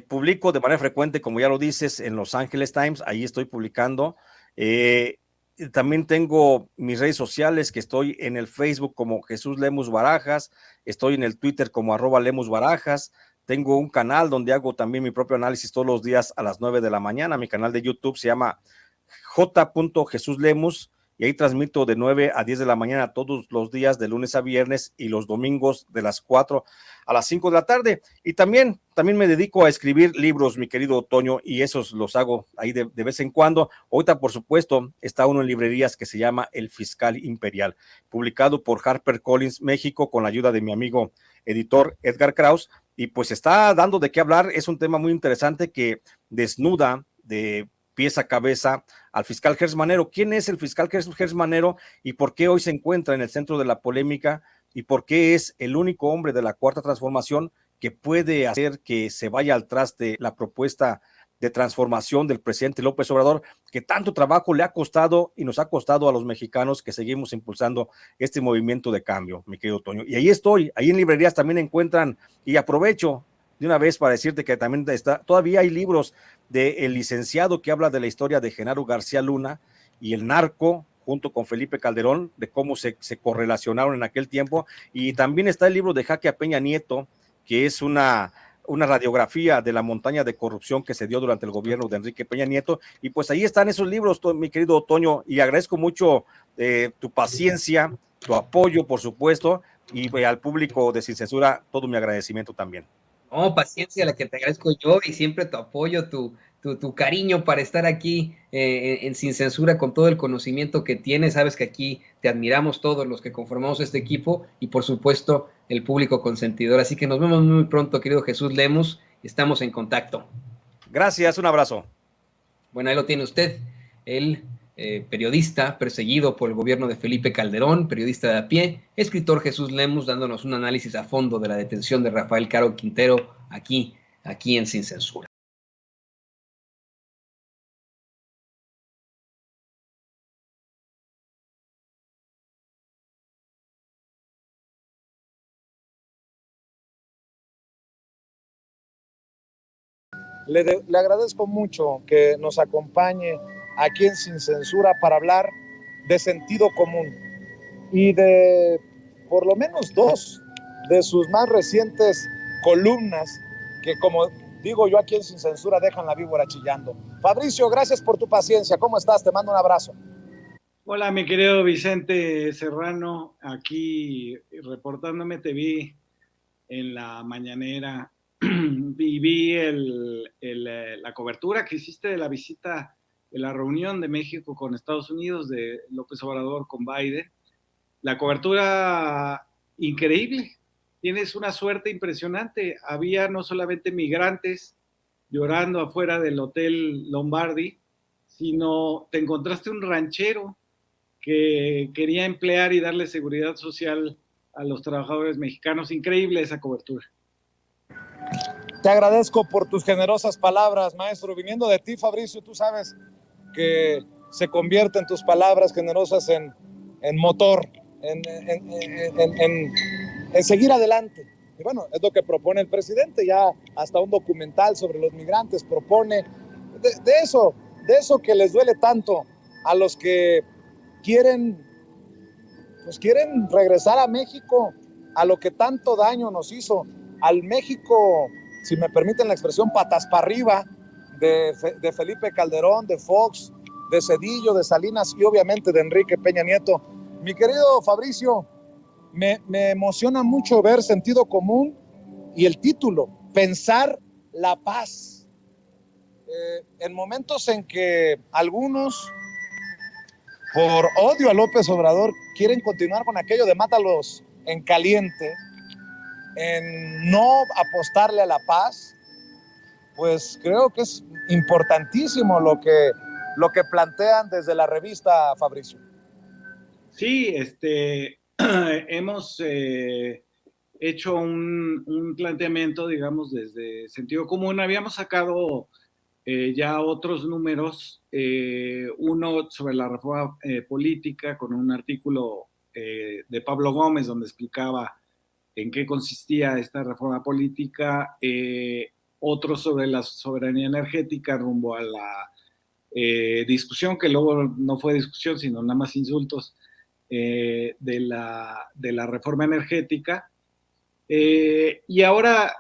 publico de manera frecuente, como ya lo dices, en Los Angeles Times, ahí estoy publicando. También tengo mis redes sociales, que estoy en el Facebook como Jesús Lemus Barajas, estoy en el Twitter como @Lemus Barajas, tengo un canal donde hago también mi propio análisis todos los días a las 9 de la mañana. Mi canal de YouTube se llama J. Jesús Lemus, y ahí transmito de 9 a 10 de la mañana todos los días, de lunes a viernes, y los domingos de las 4 a las 5 de la tarde. Y también me dedico a escribir libros, mi querido Toño, y esos los hago ahí de vez en cuando. Ahorita, por supuesto, está uno en librerías que se llama El Fiscal Imperial, publicado por HarperCollins México, con la ayuda de mi amigo editor Edgar Kraus, y pues está dando de qué hablar. Es un tema muy interesante que desnuda de pies a cabeza al fiscal Gers Manero. ¿Quién es el fiscal Gers Manero y por qué hoy se encuentra en el centro de la polémica y por qué es el único hombre de la Cuarta Transformación que puede hacer que se vaya al traste la propuesta de transformación del presidente López Obrador, que tanto trabajo le ha costado y nos ha costado a los mexicanos que seguimos impulsando este movimiento de cambio, mi querido Toño? Y ahí estoy, ahí en librerías también encuentran, y aprovecho de una vez para decirte que también todavía hay libros del licenciado que habla de la historia de Genaro García Luna y el narco, junto con Felipe Calderón, de cómo se correlacionaron en aquel tiempo. Y también está el libro de Jaque a Peña Nieto, que es una radiografía de la montaña de corrupción que se dio durante el gobierno de Enrique Peña Nieto. Y pues ahí están esos libros, mi querido Toño, y agradezco mucho tu paciencia, tu apoyo, por supuesto, y al público de Sin Censura, todo mi agradecimiento también. No, paciencia, la que te agradezco yo, y siempre tu apoyo, tu cariño para estar aquí en Sin Censura, con todo el conocimiento que tienes. Sabes que aquí te admiramos todos los que conformamos este equipo, y por supuesto el público consentidor. Así que nos vemos muy pronto, querido Jesús Lemus. Estamos en contacto. Gracias, un abrazo. Bueno, ahí lo tiene usted, el periodista perseguido por el gobierno de Felipe Calderón, periodista de a pie, escritor Jesús Lemus, dándonos un análisis a fondo de la detención de Rafael Caro Quintero aquí en Sin Censura. Le agradezco mucho que nos acompañe aquí en Sin Censura para hablar de sentido común y de por lo menos dos de sus más recientes columnas que, como digo yo aquí en Sin Censura, dejan la víbora chillando. Fabricio, gracias por tu paciencia. ¿Cómo estás? Te mando un abrazo. Hola, mi querido Vicente Serrano, aquí reportándome. Te vi en la mañanera y vi la cobertura que hiciste de la visita, de la reunión de México con Estados Unidos, de López Obrador con Biden. La cobertura increíble, tienes una suerte impresionante. Había no solamente migrantes llorando afuera del Hotel Lombardi, sino te encontraste un ranchero que quería emplear y darle seguridad social a los trabajadores mexicanos. Increíble esa cobertura. Te agradezco por tus generosas palabras, maestro. Viniendo de ti, Fabricio, tú sabes que se convierten tus palabras generosas en motor, en seguir adelante. Y bueno, es lo que propone el presidente, ya hasta un documental sobre los migrantes propone, de eso que les duele tanto a los que quieren regresar a México, a lo que tanto daño nos hizo, al México, si me permiten la expresión, patas para arriba, de Felipe Calderón, de Fox, de Zedillo, de Salinas y obviamente de Enrique Peña Nieto. Mi querido Fabricio, me emociona mucho ver Sentido Común y el título, Pensar la Paz. En momentos en que algunos, por odio a López Obrador, quieren continuar con aquello de mátalos en caliente, en no apostarle a la paz, pues creo que es importantísimo lo que plantean desde la revista, Fabricio. Sí, hemos hecho un planteamiento, digamos, desde Sentido Común. Habíamos sacado ya otros números, uno sobre la reforma política, con un artículo de Pablo Gómez donde explicaba en qué consistía esta reforma política, otro sobre la soberanía energética rumbo a la discusión, que luego no fue discusión, sino nada más insultos, de la reforma energética. Y ahora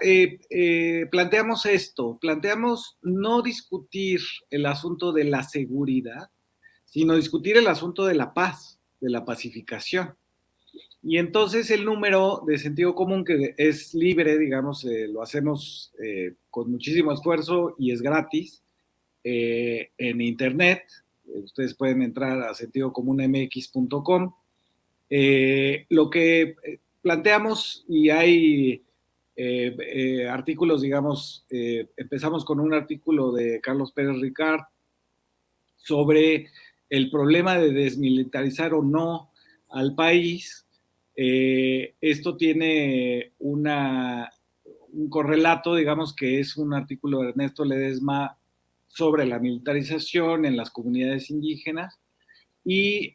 planteamos esto, planteamos no discutir el asunto de la seguridad, sino discutir el asunto de la paz, de la pacificación. Y entonces el número de sentido común, que es libre, digamos, lo hacemos con muchísimo esfuerzo y es gratis en internet. Ustedes pueden entrar a sentidocomunmx.com. Lo que planteamos, y hay artículos, digamos, empezamos con un artículo de Carlos Pérez Ricard sobre el problema de desmilitarizar o no al país. Esto tiene un correlato, digamos, que es un artículo de Ernesto Ledesma sobre la militarización en las comunidades indígenas, y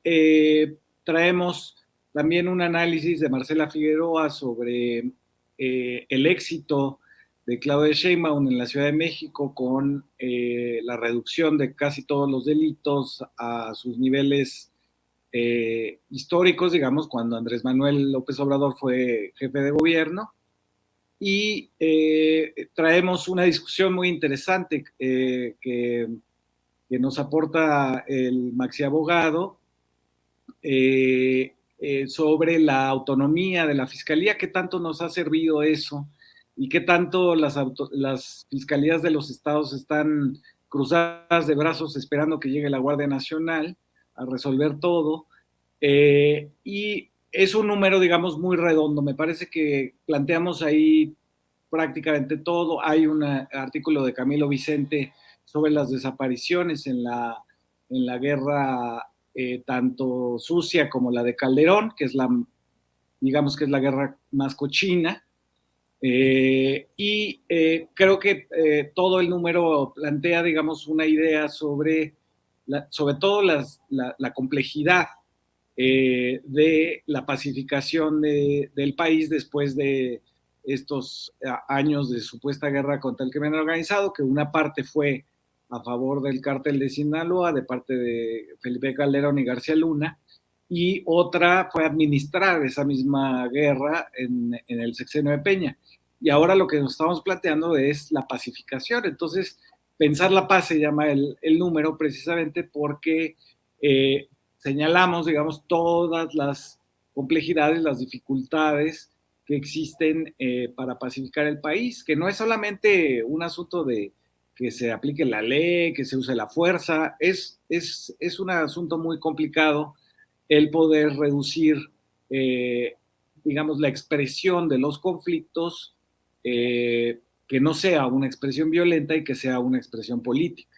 traemos también un análisis de Marcela Figueroa sobre el éxito de Claudia Sheinbaum en la Ciudad de México con la reducción de casi todos los delitos a sus niveles históricos, digamos, cuando Andrés Manuel López Obrador fue jefe de gobierno. Y traemos una discusión muy interesante que nos aporta el maxi abogado sobre la autonomía de la fiscalía, qué tanto nos ha servido eso y qué tanto las fiscalías de los estados están cruzadas de brazos esperando que llegue la Guardia Nacional a resolver todo. Y es un número, digamos, muy redondo. Me parece que planteamos ahí prácticamente todo. Hay un artículo de Camilo Vicente sobre las desapariciones en la guerra tanto sucia como la de Calderón, que es digamos que es la guerra más cochina. Y creo que todo el número plantea, digamos, una idea sobre todo la complejidad de la pacificación del país después de estos años de supuesta guerra contra el crimen organizado, que una parte fue a favor del cártel de Sinaloa, de parte de Felipe Calderón y García Luna, y otra fue administrar esa misma guerra en el sexenio de Peña. Y ahora lo que nos estamos planteando es la pacificación. Entonces, pensar la paz se llama el número, precisamente porque señalamos, digamos, todas las complejidades, las dificultades que existen para pacificar el país, que no es solamente un asunto de que se aplique la ley, que se use la fuerza, es un asunto muy complicado el poder reducir, digamos, la expresión de los conflictos, que no sea una expresión violenta y que sea una expresión política.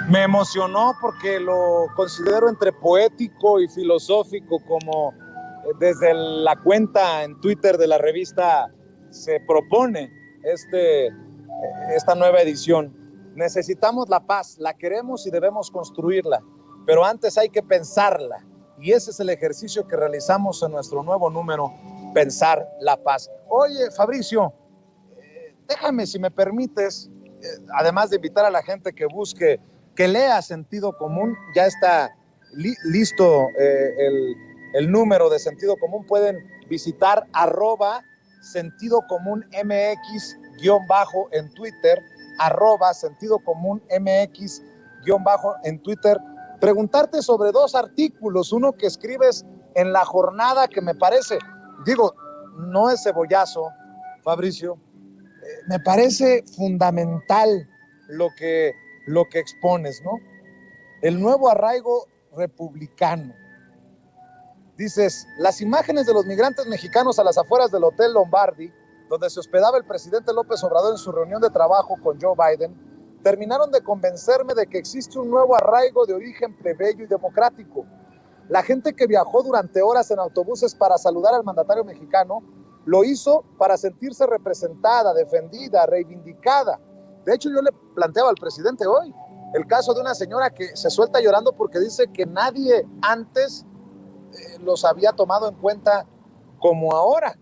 Me emocionó porque lo considero entre poético y filosófico, como desde la cuenta en Twitter de la revista se propone esta nueva edición. Necesitamos la paz, la queremos y debemos construirla, pero antes hay que pensarla, y ese es el ejercicio que realizamos en nuestro nuevo número, Pensar la Paz. Oye, Fabricio, déjame, si me permites, además de invitar a la gente que busque, que lea Sentido Común, ya está listo el número de Sentido Común. Pueden visitar @Sentido Común MX _ en Twitter, @Sentido Común MX _ en Twitter. Preguntarte sobre 2 artículos, uno que escribes en La Jornada, que me parece, digo, no es cebollazo, Fabricio, me parece fundamental lo que expones, ¿no? El nuevo arraigo republicano. Dices, las imágenes de los migrantes mexicanos a las afueras del Hotel Lombardi, donde se hospedaba el presidente López Obrador en su reunión de trabajo con Joe Biden, terminaron de convencerme de que existe un nuevo arraigo de origen plebeyo y democrático. La gente que viajó durante horas en autobuses para saludar al mandatario mexicano lo hizo para sentirse representada, defendida, reivindicada. De hecho, yo le planteaba al presidente hoy el caso de una señora que se suelta llorando porque dice que nadie antes los había tomado en cuenta como ahora.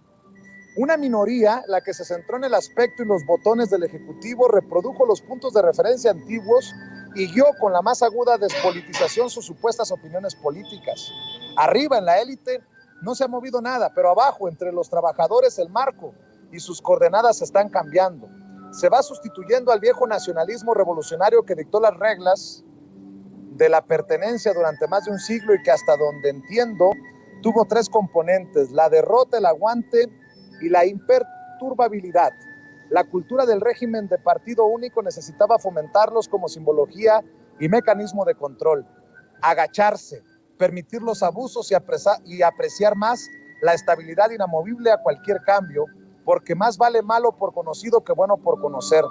Una minoría, la que se centró en el aspecto y los botones del Ejecutivo, reprodujo los puntos de referencia antiguos y guió con la más aguda despolitización sus supuestas opiniones políticas. Arriba en la élite, no se ha movido nada, pero abajo, entre los trabajadores, el marco y sus coordenadas están cambiando. Se va sustituyendo al viejo nacionalismo revolucionario que dictó las reglas de la pertenencia durante más de un siglo y que, hasta donde entiendo, tuvo 3 componentes: la derrota, el aguante y la imperturbabilidad. La cultura del régimen de partido único necesitaba fomentarlos como simbología y mecanismo de control, agacharse, permitir los abusos y apreciar más la estabilidad inamovible a cualquier cambio, porque más vale malo por conocido que bueno por conocer.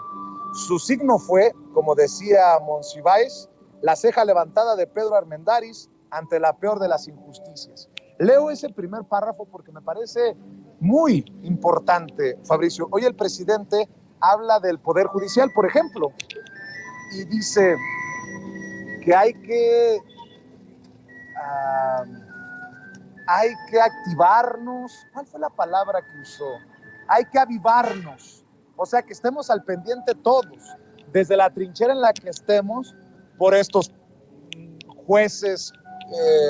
Su signo fue, como decía Monsiváis, la ceja levantada de Pedro Armendáriz ante la peor de las injusticias. Leo ese primer párrafo porque me parece muy importante, Fabricio. Hoy el presidente habla del Poder Judicial, por ejemplo, y dice que hay que activarnos. ¿Cuál fue la palabra que usó? Hay que avivarnos. O sea, que estemos al pendiente todos, desde la trinchera en la que estemos, por estos jueces,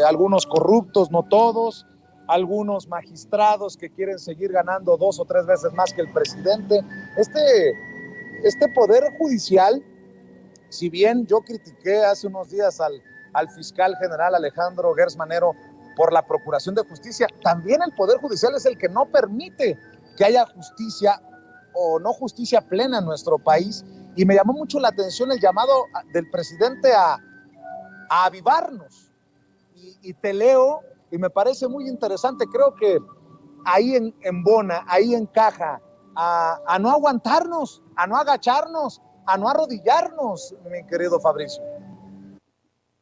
algunos corruptos, no todos, algunos magistrados que quieren seguir ganando 2 o 3 veces más que el presidente. Este Poder Judicial, si bien yo critiqué hace unos días al fiscal general Alejandro Gers Manero por la Procuración de Justicia, también el Poder Judicial es el que no permite que haya justicia o no justicia plena en nuestro país, y me llamó mucho la atención el llamado del presidente a avivarnos, y te leo, y me parece muy interesante. Creo que ahí embona, ahí encaja a no aguantarnos, a no agacharnos, a no arrodillarnos, mi querido Fabricio.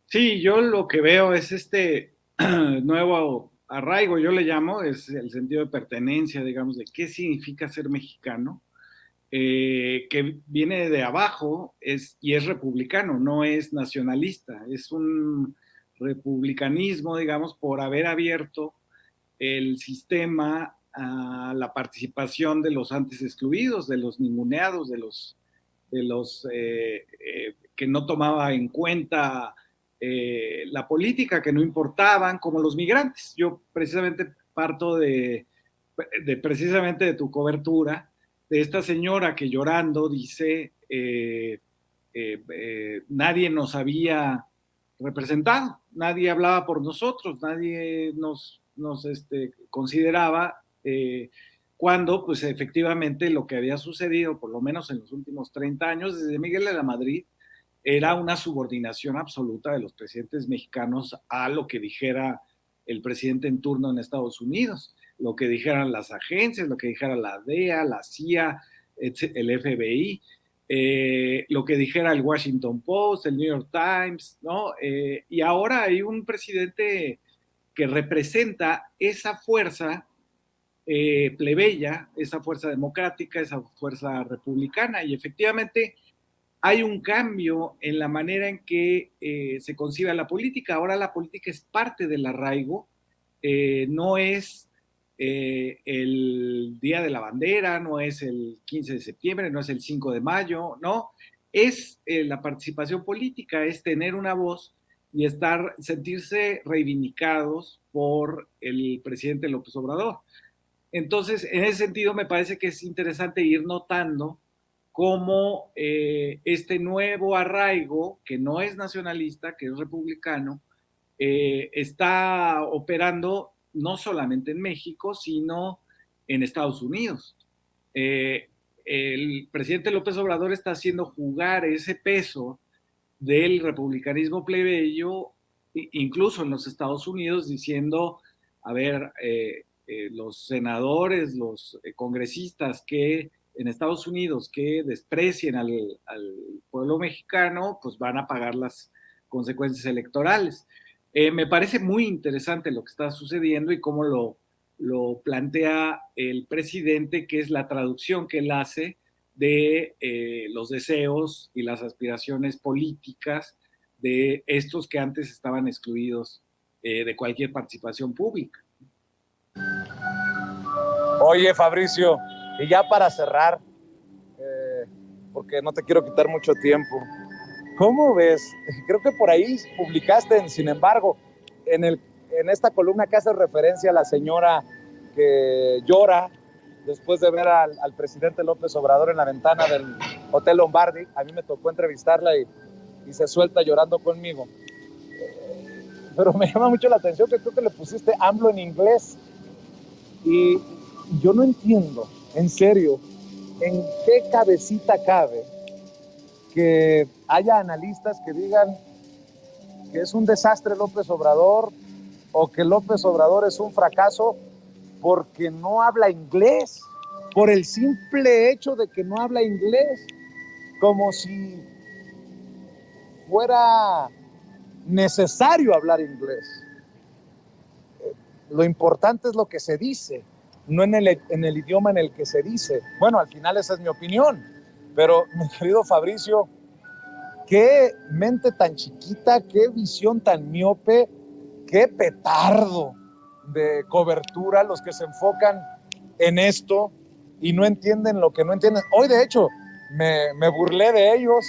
Sí, yo lo que veo es este nuevo arraigo, yo le llamo, es el sentido de pertenencia, digamos, de qué significa ser mexicano, que viene de abajo y es republicano, no es nacionalista, es un republicanismo, digamos, por haber abierto el sistema a la participación de los antes excluidos, de los ninguneados, de los que no tomaba en cuenta la política, que no importaban, como los migrantes. Yo precisamente parto precisamente de tu cobertura, de esta señora que llorando dice, nadie nos había representado, nadie hablaba por nosotros, nadie nos consideraba, cuando pues efectivamente lo que había sucedido, por lo menos en los últimos 30 años, desde Miguel de la Madrid, era una subordinación absoluta de los presidentes mexicanos a lo que dijera el presidente en turno en Estados Unidos, lo que dijeran las agencias, lo que dijera la DEA, la CIA, el FBI, lo que dijera el Washington Post, el New York Times, ¿no? Y ahora hay un presidente que representa esa fuerza plebeya, esa fuerza democrática, esa fuerza republicana, y efectivamente hay un cambio en la manera en que se concibe la política. Ahora la política es parte del arraigo, no es el Día de la Bandera, no es el 15 de septiembre, no es el 5 de mayo, no, es la participación política, es tener una voz y sentirse reivindicados por el presidente López Obrador. Entonces, en ese sentido, me parece que es interesante ir notando cómo este nuevo arraigo, que no es nacionalista, que es republicano, está operando no solamente en México, sino en Estados Unidos. El presidente López Obrador está haciendo jugar ese peso del republicanismo plebeyo, incluso en los Estados Unidos, diciendo, a ver, los senadores, los congresistas que en Estados Unidos que desprecien al pueblo mexicano, pues van a pagar las consecuencias electorales. Me parece muy interesante lo que está sucediendo y cómo lo plantea el presidente, que es la traducción que él hace de los deseos y las aspiraciones políticas de estos que antes estaban excluidos de cualquier participación pública. Oye, Fabricio, y ya para cerrar, porque no te quiero quitar mucho tiempo, ¿cómo ves? Creo que por ahí publicaste, sin embargo, en el en esta columna que hace referencia a la señora que llora después de ver al presidente López Obrador en la ventana del Hotel Lombardi. A mí me tocó entrevistarla y se suelta llorando conmigo. Pero me llama mucho la atención que creo que le pusiste AMLO en inglés. Y yo no entiendo, en serio, en qué cabecita cabe que haya analistas que digan que es un desastre López Obrador o que López Obrador es un fracaso porque no habla inglés, por el simple hecho de que no habla inglés, como si fuera necesario hablar inglés. Lo importante es lo que se dice, no en el idioma en el que se dice. Bueno, al final esa es mi opinión, pero mi querido Fabricio, qué mente tan chiquita, qué visión tan miope, qué petardo de cobertura los que se enfocan en esto y no entienden lo que no entienden. Hoy, de hecho, me burlé de ellos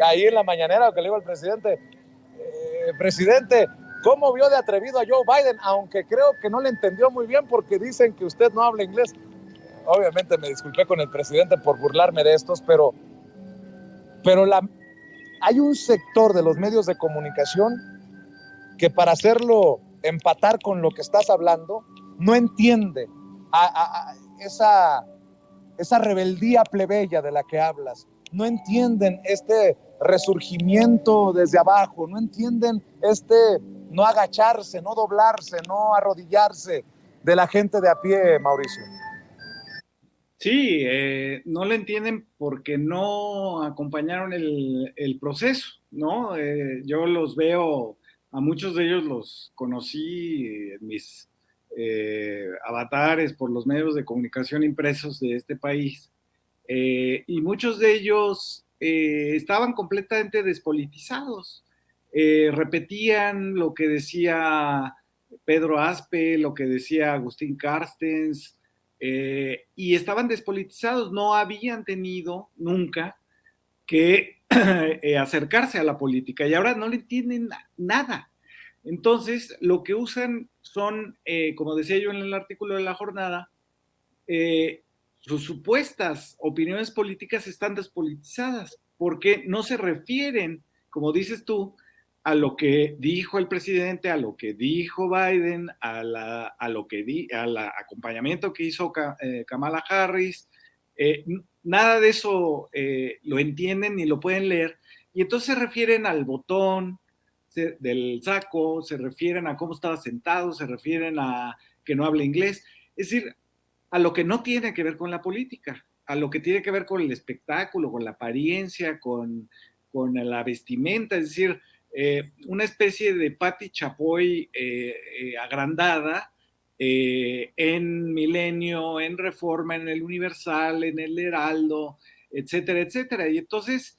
ahí en la mañanera, que le digo al presidente, presidente, ¿cómo vio de atrevido a Joe Biden? Aunque creo que no le entendió muy bien porque dicen que usted no habla inglés. Obviamente me disculpé con el presidente por burlarme de estos, pero hay un sector de los medios de comunicación que para hacerlo empatar con lo que estás hablando, no entiende esa rebeldía plebeya de la que hablas. No entienden este resurgimiento desde abajo, no entienden no agacharse, no doblarse, no arrodillarse de la gente de a pie, Mauricio. Sí, no lo entienden porque no acompañaron el proceso, ¿no? Yo los veo, a muchos de ellos los conocí en mis avatares por los medios de comunicación impresos de este país, y muchos de ellos estaban completamente despolitizados, repetían lo que decía Pedro Aspe, lo que decía Agustín Carstens, y estaban despolitizados, no habían tenido nunca que acercarse a la política y ahora no le entienden nada. Entonces, lo que usan son, como decía yo en el artículo de La Jornada, sus supuestas opiniones políticas están despolitizadas porque no se refieren, como dices tú, a lo que dijo el presidente, a lo que dijo Biden, al acompañamiento que hizo Kamala Harris. Nada de eso lo entienden ni lo pueden leer. Y entonces se refieren al botón del saco, se refieren a cómo estaba sentado, se refieren a que no habla inglés. Es decir, a lo que no tiene que ver con la política, a lo que tiene que ver con el espectáculo, con la apariencia, con la vestimenta, es decir, una especie de Patti Chapoy agrandada en Milenio, en Reforma, en el Universal, en el Heraldo, etcétera, etcétera. Y entonces,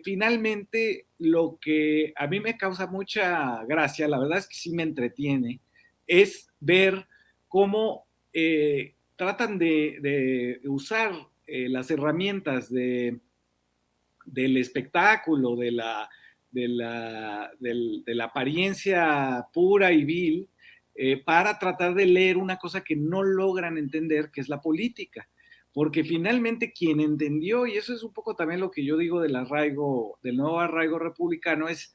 finalmente, lo que a mí me causa mucha gracia, la verdad es que sí me entretiene, es ver cómo tratan de usar las herramientas del espectáculo, de la apariencia pura y vil, para tratar de leer una cosa que no logran entender, que es la política. Porque finalmente quien entendió, y eso es un poco también lo que yo digo del nuevo arraigo republicano, es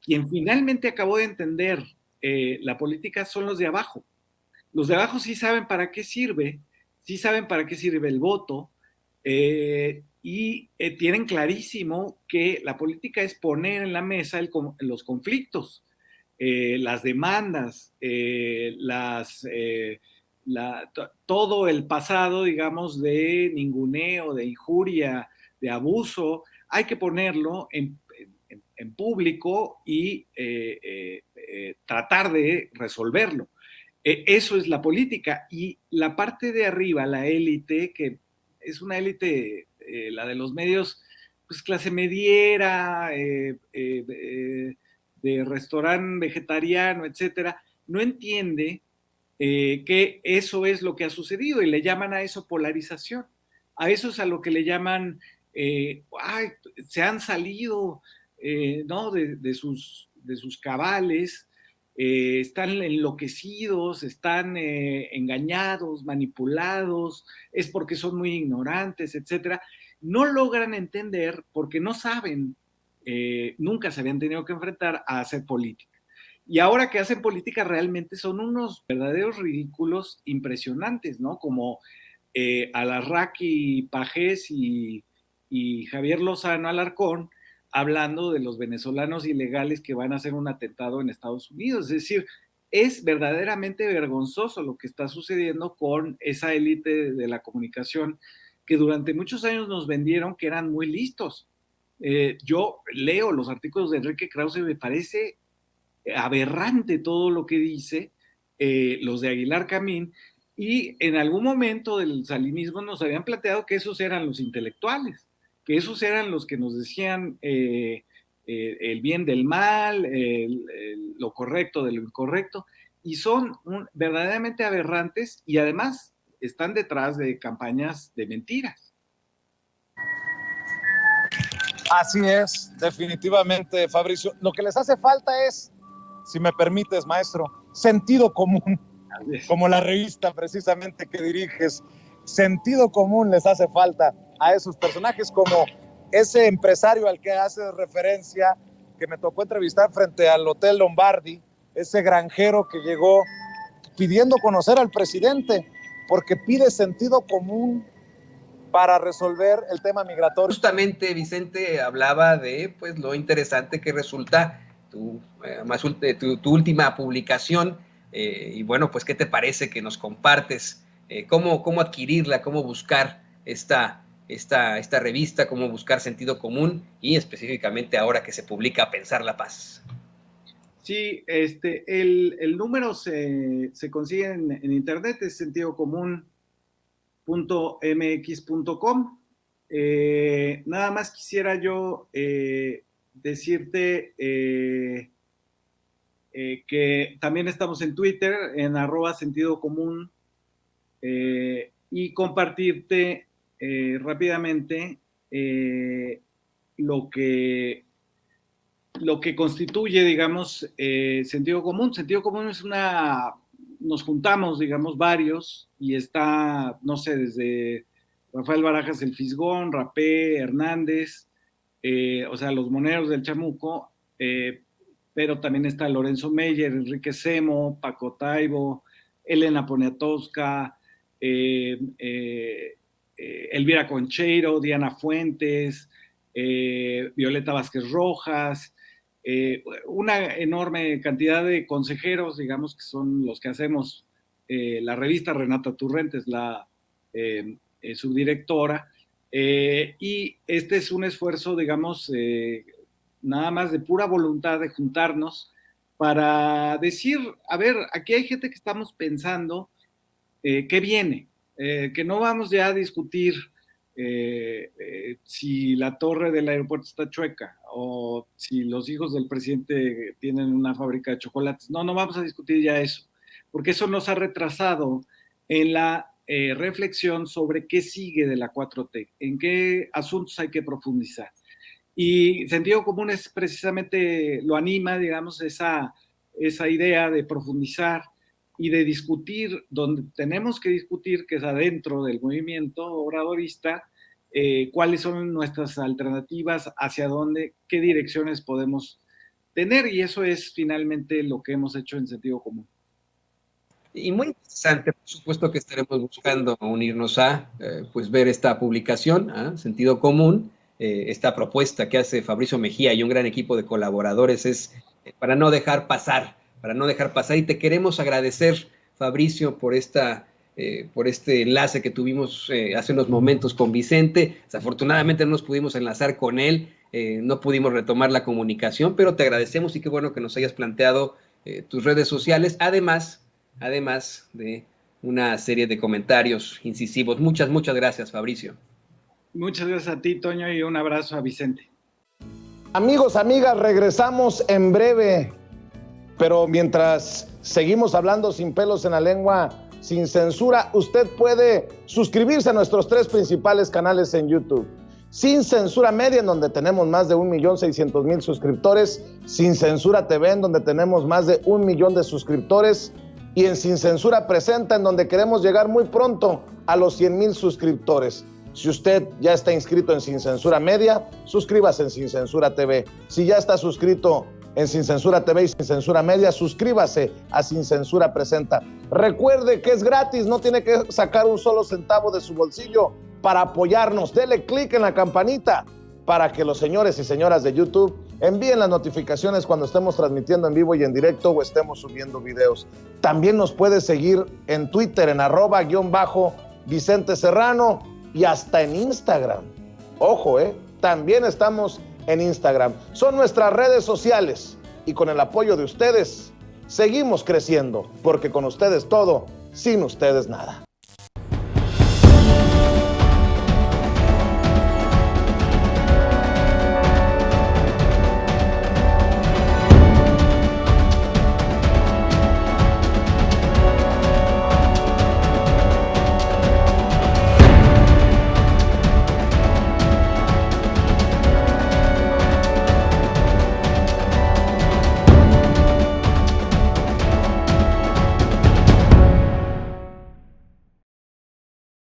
quien finalmente acabó de entender la política son los de abajo. Los de abajo sí saben para qué sirve, sí saben para qué sirve el voto, y tienen clarísimo que la política es poner en la mesa los conflictos, las demandas, todo el pasado, digamos, de ninguneo, de injuria, de abuso, hay que ponerlo en público y tratar de resolverlo. Eso es la política. Y la parte de arriba, la élite, que es una élite, la de los medios, pues clase mediera, de restaurante vegetariano, etcétera, no entiende que eso es lo que ha sucedido y le llaman a eso polarización. A eso es a lo que le llaman, se han salido ¿no? de sus cabales, están enloquecidos, están engañados, manipulados, es porque son muy ignorantes, etcétera. No logran entender porque no saben, nunca se habían tenido que enfrentar a hacer política. Y ahora que hacen política realmente son unos verdaderos ridículos impresionantes, ¿no? Como Alarraqui Pajés y Javier Lozano Alarcón, hablando de los venezolanos ilegales que van a hacer un atentado en Estados Unidos. Es decir, es verdaderamente vergonzoso lo que está sucediendo con esa élite de la comunicación que durante muchos años nos vendieron que eran muy listos. Yo leo los artículos de Enrique Krause y me parece aberrante todo lo que dice, los de Aguilar Camín, y en algún momento del salinismo nos habían planteado que esos eran los intelectuales, que esos eran los que nos decían el bien del mal, lo correcto de lo incorrecto, y son verdaderamente aberrantes y además están detrás de campañas de mentiras. Así es, definitivamente, Fabricio. Lo que les hace falta es, si me permites, maestro, sentido común, como la revista precisamente que diriges. Sentido común les hace falta a esos personajes, como ese empresario al que hace referencia, que me tocó entrevistar frente al Hotel Lombardi, ese granjero que llegó pidiendo conocer al presidente, porque pide sentido común para resolver el tema migratorio. Justamente Vicente hablaba de pues lo interesante que resulta tu última publicación, y bueno, pues ¿qué te parece que nos compartes cómo adquirirla, cómo buscar esta revista, cómo buscar sentido común y específicamente ahora que se publica Pensar la Paz? Sí, el número se consigue en internet, es sentidocomún.mx.com. Nada más quisiera yo decirte que también estamos en Twitter, en @sentidocomún, y compartirte rápidamente lo que constituye, digamos, sentido común. Sentido común es nos juntamos, digamos, varios, y está, no sé, desde Rafael Barajas el Fisgón, Rapé, Hernández, o sea, los moneros del Chamuco, pero también está Lorenzo Meyer, Enrique Semo, Paco Taibo, Elena Poniatowska, Elvira Concheiro, Diana Fuentes, Violeta Vázquez Rojas, una enorme cantidad de consejeros, digamos, que son los que hacemos la revista. Renata Turrentes, la subdirectora, y este es un esfuerzo, digamos, nada más de pura voluntad de juntarnos para decir, a ver, aquí hay gente que estamos pensando qué viene, que no vamos ya a discutir si la torre del aeropuerto está chueca o si los hijos del presidente tienen una fábrica de chocolates. No vamos a discutir ya eso, porque eso nos ha retrasado en la reflexión sobre qué sigue de la 4T, en qué asuntos hay que profundizar. Y sentido común es precisamente, lo anima, digamos, esa idea de profundizar y de discutir donde tenemos que discutir, que es adentro del movimiento obradorista, cuáles son nuestras alternativas, hacia dónde, qué direcciones podemos tener, y eso es finalmente lo que hemos hecho en sentido común. Y muy interesante, por supuesto que estaremos buscando unirnos a pues ver esta publicación, Sentido Común, esta propuesta que hace Fabricio Mejía y un gran equipo de colaboradores es para no dejar pasar, y te queremos agradecer, Fabricio, por este enlace que tuvimos hace unos momentos con Vicente. Desafortunadamente no nos pudimos enlazar con él, no pudimos retomar la comunicación, pero te agradecemos y qué bueno que nos hayas planteado tus redes sociales, además de una serie de comentarios incisivos. Muchas gracias, Fabricio. Muchas gracias a ti, Toño, y un abrazo a Vicente. Amigos, amigas, regresamos en breve, pero mientras seguimos hablando sin pelos en la lengua, sin censura, usted puede suscribirse a nuestros 3 principales canales en YouTube: Sin Censura Media, en donde tenemos más de 1.600.000 suscriptores, Sin Censura TV, en donde tenemos más de 1 millón de suscriptores, y en Sin Censura Presenta, en donde queremos llegar muy pronto a los 100,000 suscriptores. Si usted ya está inscrito en Sin Censura Media, suscríbase en Sin Censura TV. Si ya está suscrito en Sin Censura TV y Sin Censura Media, suscríbase a Sin Censura Presenta. Recuerde que es gratis, no tiene que sacar un solo centavo de su bolsillo para apoyarnos. Dele clic en la campanita para que los señores y señoras de YouTube envíen las notificaciones cuando estemos transmitiendo en vivo y en directo o estemos subiendo videos. También nos puede seguir en Twitter en @Vicente Serrano y hasta en Instagram. Ojo, también estamos en Instagram. Son nuestras redes sociales y con el apoyo de ustedes seguimos creciendo, porque con ustedes todo, sin ustedes nada.